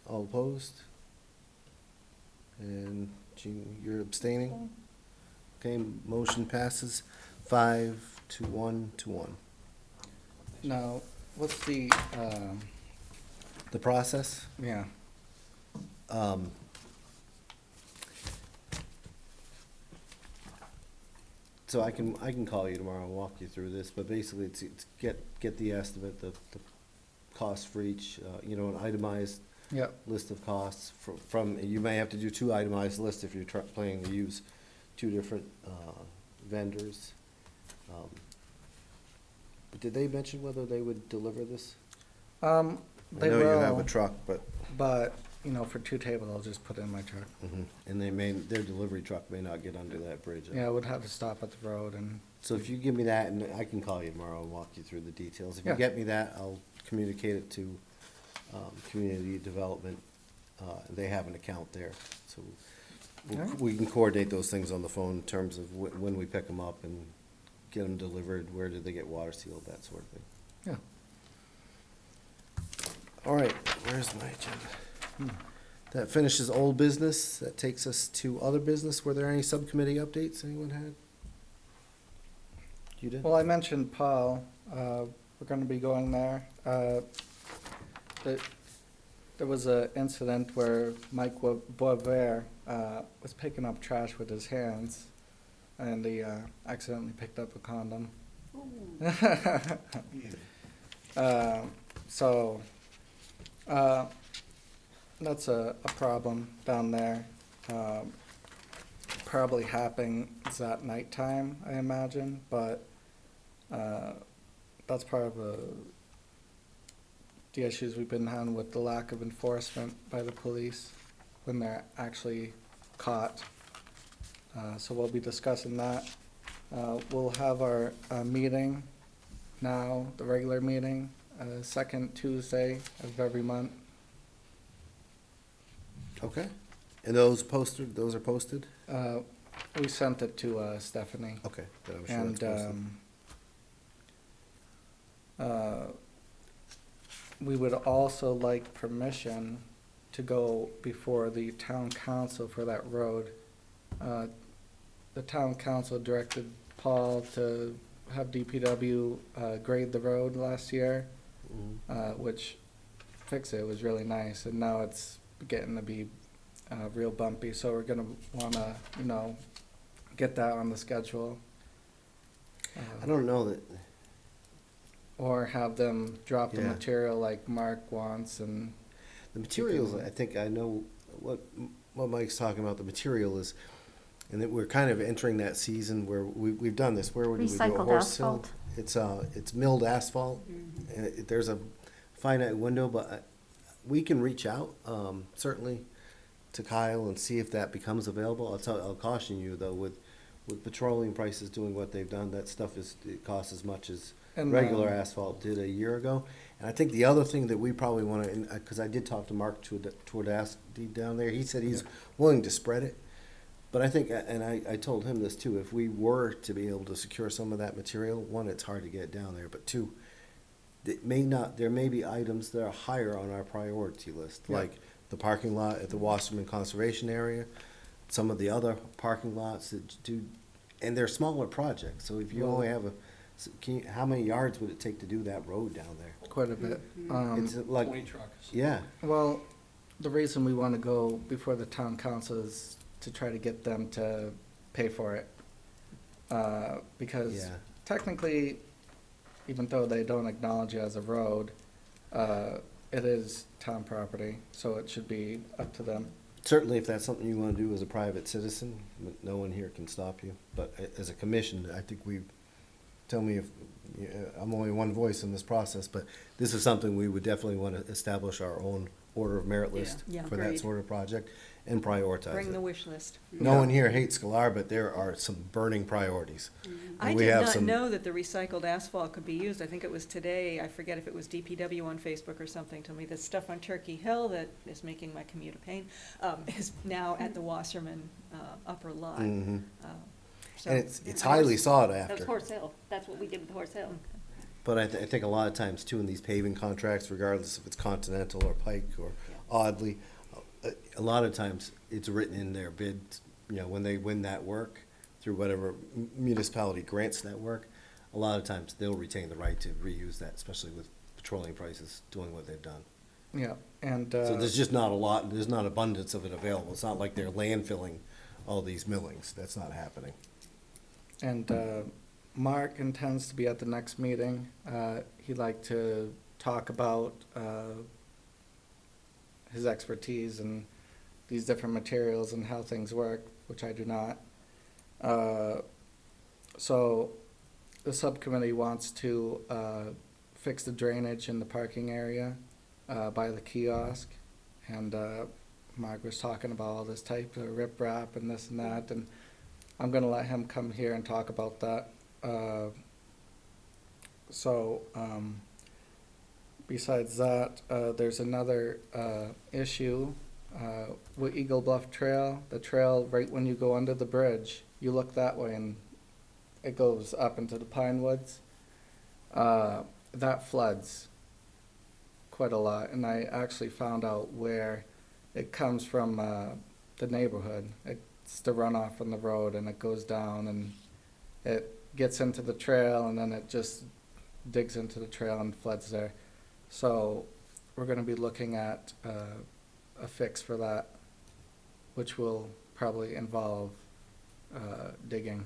All opposed? And Jean, you're abstaining? Okay, motion passes 5 to 1 to 1. Now, what's the, The process? yeah, So I can call you tomorrow and walk you through this, but basically it's get the estimate, the cost for each, an itemized yep, list of costs from, you may have to do 2 itemized lists if you're planning to use 2 different vendors. But did they mention whether they would deliver this? they I know you have a will, truck, but, but, for 2 tables, I'll just put it in my truck. and their delivery truck may not get under that bridge. Yeah, I would have to stop at the road and, So if you give me that, and I can call you tomorrow and walk you through the details. If you Yeah. get me that, I'll communicate it to community development. They have an account there, so Alright. we can coordinate those things on the phone in terms of when we pick them up and get them delivered, where did they get water sealed, that sort of thing. yeah. All right, where's my agenda? That finishes old business. That takes us to other business. Were there any subcommittee updates anyone had? You did? Well, I mentioned Paul, we're gonna be going there. There was a incident where Mike Boisvert, was picking up trash with his hands, and he, accidentally picked up a condom. So, that's a problem down there. Probably happens at nighttime, I imagine, but that's part of the issues we've been having with the lack of enforcement by the police when they're actually caught. So we'll be discussing that. We'll have our meeting now, the regular meeting, second Tuesday of every month. Okay. And those are posted? We sent it to Stephanie. Okay. Then I'm sure it's And posted. We would also like permission to go before the town council for that road. The town council directed Paul to have DPW grade the road last year, which fixed it. It was really nice, and now it's getting to be real bumpy, so we're gonna wanna, get that on the schedule. I don't know that, Or have them drop the Yeah. material like Mark wants, and the materials, I think I know what Mike's talking about, the material is, and that we're kind of entering that season where we've done this, where would we do a Recycled horse hill? asphalt. It's milled asphalt, and there's a finite window, but we can reach out, certainly to Kyle and see if that becomes available. I'll caution you though, with petroleum prices doing what they've done, that stuff it costs as much as And, regular asphalt did a year ago. And I think the other thing that we probably want to, because I did talk to Mark Twardowski down there, he said he's willing to spread it. But I think, and I told him this too, if we were to be able to secure some of that material, one, it's hard to get down there, but two, there may be items that are higher on our priority list, Yeah. like the parking lot at the Wasserman Conservation Area, some of the other parking lots that do, and they're smaller projects, so if you Well- only have how many yards would it take to do that road down there? quite a bit. It's like, 20 trucks. yeah, Well, the reason we want to go before the town council is to try to get them to pay for it. Because yeah. technically, even though they don't acknowledge it as a road, it is town property, so it should be up to them. Certainly, if that's something you want to do as a private citizen, no one here can stop you. But as a commission, I think tell me if, I'm only one voice in this process, but this is something we would definitely want to establish our own order of merit list Yeah. for that Agreed. sort of project and prioritize Bring the it. wish list. No one here hates Scalar, but there are some burning priorities. I And we did have not some- know that the recycled asphalt could be used. I think it was today, I forget if it was DPW on Facebook or something, told me the stuff on Turkey Hill that is making my commute a pain, is now at the Wasserman upper lot. Mhm. So- And it's highly sought That was after. Horse Hill. That's what we did with Horse Hill. But I think a lot of times too, in these paving contracts, regardless if it's Continental or Pike or Audley, a lot of times it's written in their bids, when they win that work through whatever municipality grants that work, a lot of times they'll retain the right to reuse that, especially with petroleum prices doing what they've done. Yeah, and, So there's just not a lot, there's not abundance of it available. It's not like they're landfilling all these millings. That's not happening. and Mark intends to be at the next meeting. He'd like to talk about his expertise and these different materials and how things work, which I do not. So the subcommittee wants to fix the drainage in the parking area by the kiosk. And Mark was talking about all this type of riprap and this and that, and I'm gonna let him come here and talk about that. Besides that, there's another issue with Eagle Bluff Trail. The trail, right when you go under the bridge, you look that way and it goes up into the pine woods. That floods quite a lot, and I actually found out where it comes from, the neighborhood. It's the runoff from the road, and it goes down and it gets into the trail, and then it just digs into the trail and floods there. So we're gonna be looking at a fix for that, which will probably involve digging.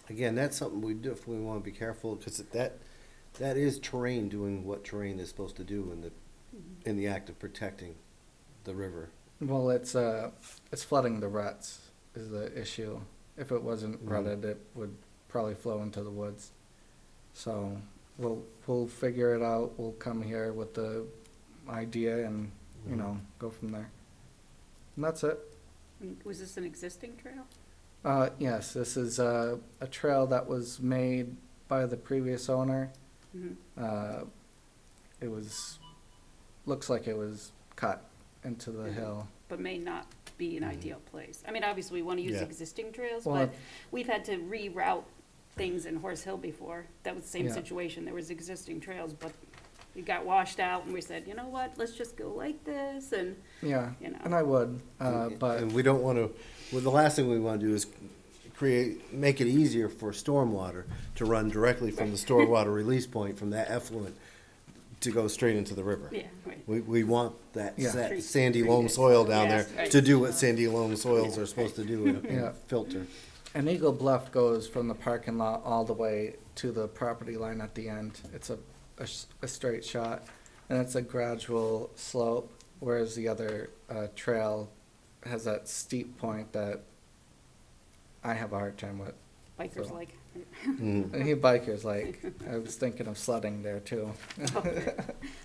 Again, that's something we definitely want to be careful, because that is terrain doing what terrain is supposed to do in the act of protecting the river. Well, it's flooding the ruts is the issue. If it wasn't Mhm. rutted, it would probably flow into the woods. So we'll figure it out. We'll come here with the idea and, go from there. And that's it. Was this an existing trail? Yes, this is a trail that was made by the previous owner. Mhm. It looks like it was cut into the hill. But may not be an ideal place. I mean, obviously, we want to use Yeah. existing trails, Well, but we've had to reroute things in Horse Hill before. That was the same Yeah. situation. There was existing trails, but it got washed out and we said, you know what, let's just go like this and, Yeah, you know. and I would, but And we don't want to, well, the last thing we want to do is make it easier for stormwater to run directly from the stormwater release point, from that effluent, to go straight into the river. Yeah, right. We want that Yeah. that sandy loam soil down there Yes, right. to do what sandy loam soils are supposed to do and Yeah. filter. and Eagle Bluff goes from the parking lot all the way to the property line at the end. It's a straight shot, and it's a gradual slope, whereas the other trail has that steep point that I have a hard time with. Bikers So- like. Mm. And he bikers like, I was thinking of sledding there too.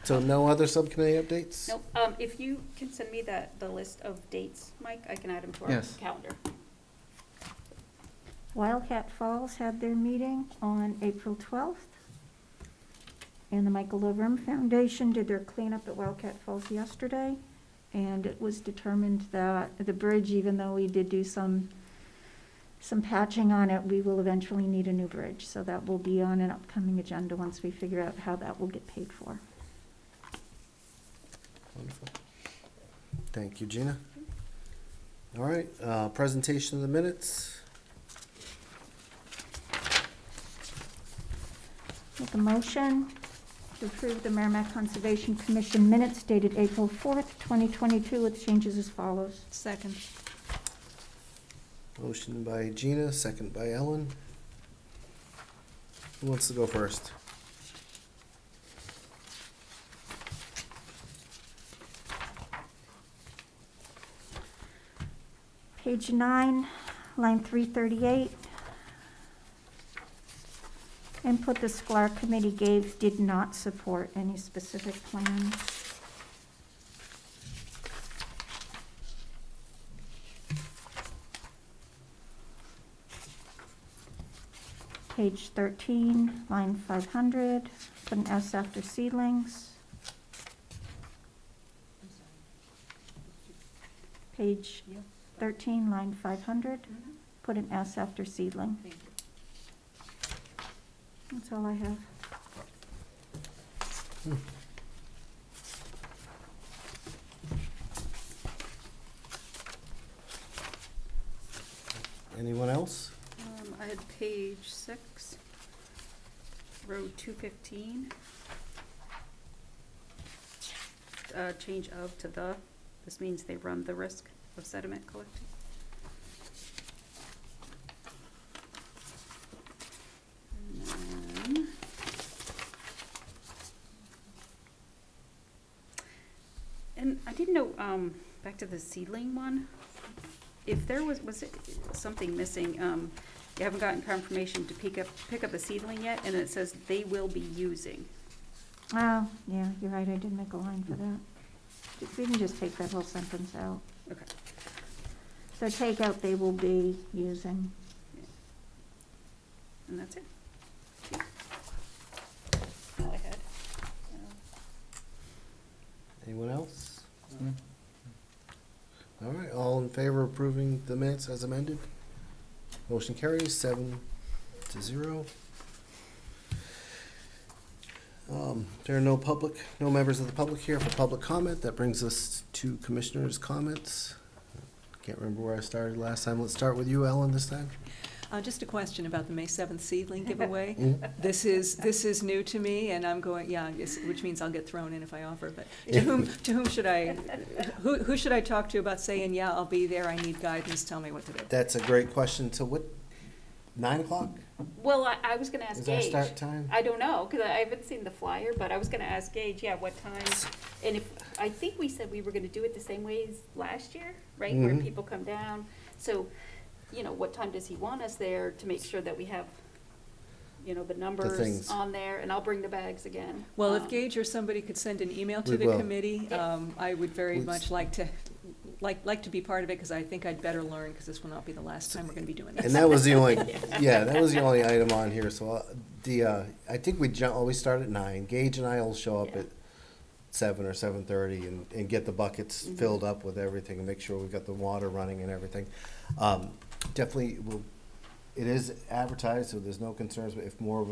So no other subcommittee updates? Nope, if you can send me the list of dates, Mike, I can add them to our Yes. calendar. Wildcat Falls had their meeting on April 12th. And the Michael Laverne Foundation did their cleanup at Wildcat Falls yesterday. And it was determined that the bridge, even though we did do some patching on it, we will eventually need a new bridge. So that will be on an upcoming agenda once we figure out how that will get paid for. Wonderful. Thank you, Gina. All right, presentation of the minutes. Make a motion to approve the Merrimack Conservation Commission minutes dated April 4th, 2022, with changes as follows. Second. Motion by Gina, second by Ellen. Who wants to go first? Page 9, line 338. Input the SCLAR committee gave did not support any specific plan. Page 13, line 500, put an S after seedlings. Page 13, line 500, put an S after seedling. Thank you. That's all I have. Anyone else? I had page 6, row 215. Change of to the, this means they run the risk of sediment collecting. And then, and I didn't know, back to the seedling one, if there was it something missing, you haven't gotten confirmation to pick up a seedling yet, and it says they will be using. Oh, yeah, you're right, I did make a line for that. We can just take that whole sentence out. Okay. So take out they will be using. And that's it. All I had. Anyone else? Mm. All right, all in favor of approving the minutes as amended? Motion carries 7-0. There are no members of the public here for public comment. That brings us to commissioners' comments. Can't remember where I started last time. Let's start with you, Ellen, this time. Just a question about the May 7th seedling giveaway. Mhm. This is new to me, and I'm going, which means I'll get thrown in if I offer, but Yeah. to whom should I, who should I talk to about saying, yeah, I'll be there, I need guidance, tell me what to do? That's a great question. So what, 9 o'clock Well, I was gonna ask is our Gage. start time? I don't know, because I haven't seen the flyer, but I was gonna ask Gage, yeah, what time? And if, I think we said we were gonna do it the same way as last year, right? Where Mhm. people come down. So, what time does he want us there to make sure that we have, the numbers things. on there? And I'll bring the bags again. Well, if Gage or somebody could send an email to We the will. committee, I would very Let's- much like to be part of it, because I think I'd better learn, because this will not be the last time we're gonna be doing this. And that was the only, that was the only item on here, so I think we always start at 9. Gage and I will show up Yeah. at 7 or 7:30 and get the buckets Mhm. filled up with everything and make sure we've got the water running and everything. Definitely, we'll It is advertised, so there's no concerns, but if more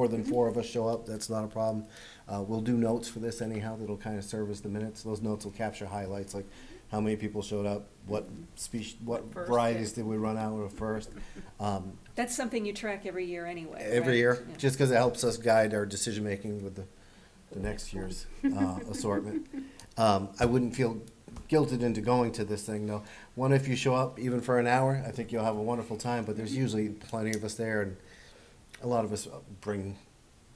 than four of us show up, that's not a problem. We'll do notes for this anyhow, that'll kind of serve as the minutes. Those notes will capture highlights, like how many people showed up, what First, varieties did we run out of first. That's something you track every year anyway, Every right? year, Yeah. just because it helps us guide our decision-making with the next year's assortment. I wouldn't feel guilted into going to this thing, though. One, if you show up even for an hour, I think you'll have a wonderful time, but there's usually plenty of us there, and a lot of us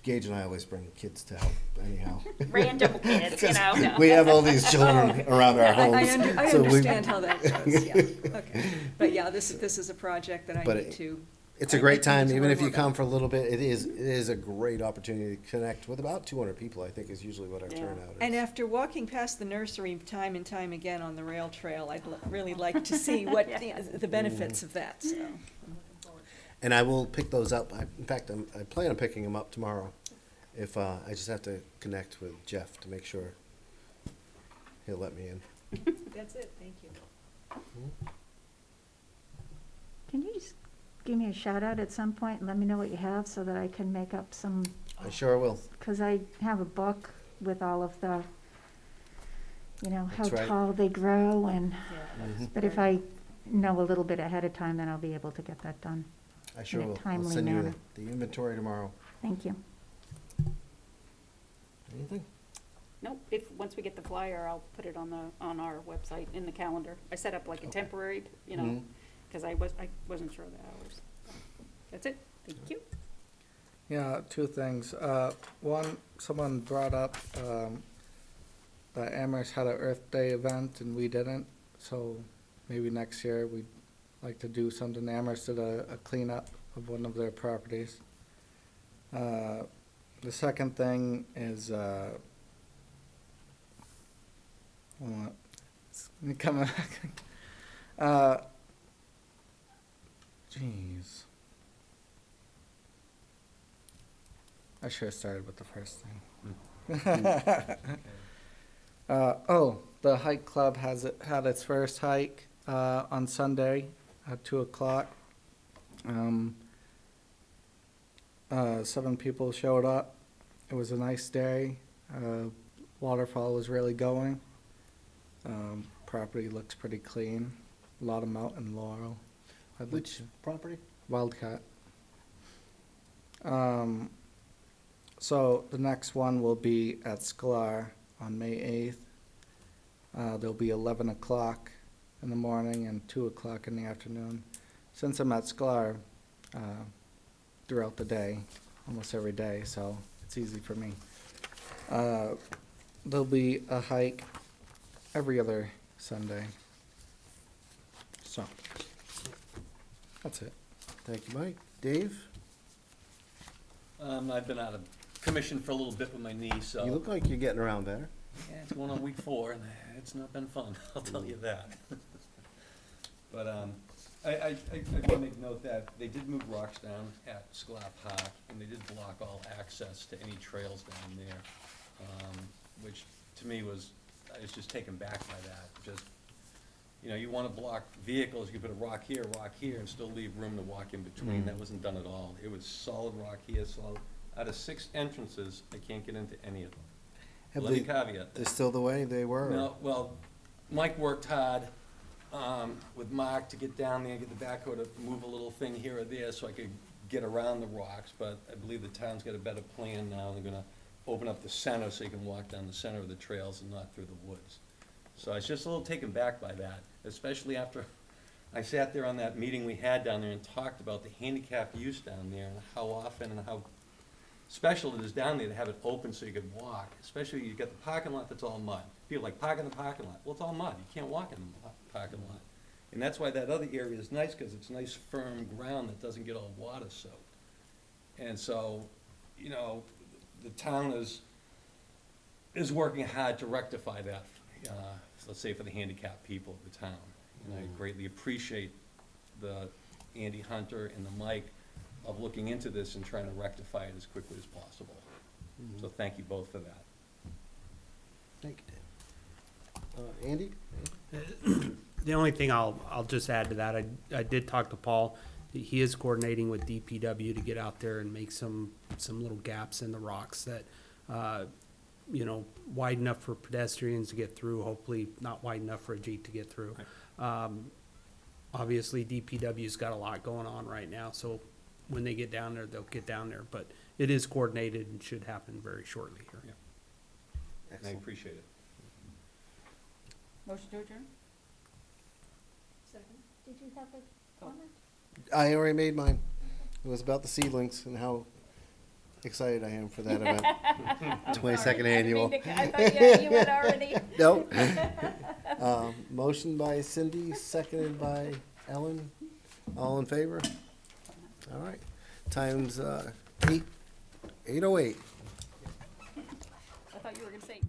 Gage and I always bring kids to help anyhow. Random kids, you know. We have all these children around our homes. I so we- understand how that goes, yeah, okay. But yeah, this is a project that I But need to. It's a I'd great like to time, learn even if more you come about. for a little bit. It is a great opportunity to connect with about 200 people, I think, is usually what our Yeah. turnout is. And after walking past the nursery time and time again on the rail trail, I'd really like to see what, the benefits of that, so. And I will pick those up. In fact, I plan on picking them up tomorrow. If I just have to connect with Jeff to make sure he'll let me in. That's it, thank you. Can you just give me a shout out at some point and let me know what you have so that I can make up some, I sure will. because I have a book with all of the, how That's right. tall they grow and, Yeah, Mhm. but if I know a little bit ahead of time, then I'll be able to get that done. I sure In a will. I'll timely send you manner. the inventory tomorrow. Thank you. Anything? Nope, once we get the flyer, I'll put it on our website in the calendar. I set up like a Okay. temporary, Mhm. because I wasn't sure of the hours. That's it, thank you. Yeah, two things. One, someone brought up, that Amherst had an Earth Day event and we didn't, so maybe next year we'd like to do something. Amherst did a cleanup of one of their properties. The second thing is, hold on, it's coming back. Jeez. I should have started with the first thing. The hike club had its first hike on Sunday at 2:00. 7 people showed up. It was a nice day. Waterfall was really going. Property looks pretty clean. A lot of mountain laurel. Which property? Wildcat. So the next one will be at Sklar on May 8th. There'll be 11 o'clock in the morning and 2 o'clock in the afternoon. Since I'm at Sklar throughout the day, almost every day, so it's easy for me. There'll be a hike every other Sunday. So, that's it. Thank you, Mike. Dave? I've been out of commission for a little bit with my knee, so. You look like you're getting around better. Yeah, it's going on week 4, and it's not been fun, I'll tell you that. But I want to make note that they did move rocks down at Sklar Park, and they did block all access to any trails down there, which to me I was just taken back by that. Just, you want to block vehicles, you put a rock here, and still leave room to walk in between. Mm. That wasn't done at all. It was solid rock here, solid. Out of 6 entrances, I can't get into any of them. Have Let me they- caveat They're that. still the way they were? or- No, well, Mike worked hard with Mark to get down there, get the backhoe to move a little thing here or there so I could get around the rocks, but I believe the town's got a better plan now. They're gonna open up the center so you can walk down the center of the trails and not through the woods. So I was just a little taken back by that, especially after I sat there on that meeting we had down there and talked about the handicap use down there and how often and how special it is down there to have it open so you could walk, especially you got the parking lot that's all mud. People like park in the parking lot. Well, it's all mud. You can't walk in the parking lot. And that's why that other area is nice, because it's nice firm ground that doesn't get all water soaked. And so, the town is working hard to rectify that, let's say for the handicapped people of the town. And I greatly appreciate the Andy Hunter and the Mike of looking into this and trying to rectify it as quickly as possible. So thank you both for that. Thank you, Dave. Andy? The only thing I'll just add to that, I did talk to Paul, he is coordinating with DPW to get out there and make some little gaps in the rocks that, you know, wide enough for pedestrians to get through, hopefully not wide enough for a Jeep to get through. Obviously, DPW's got a lot going on right now, so when they get down there, they'll get down there, but it is coordinated and should happen very shortly here. And I Excellent. appreciate it. Motion to adjourn? Second. Did you have a comment? I already made mine. It was about the seedlings and how excited I am for that event. 22nd annual. I thought, yeah, you had already. Nope. Motion by Cindy, seconded by Ellen. All in favor? All right. Time's 8:08. I thought you were gonna say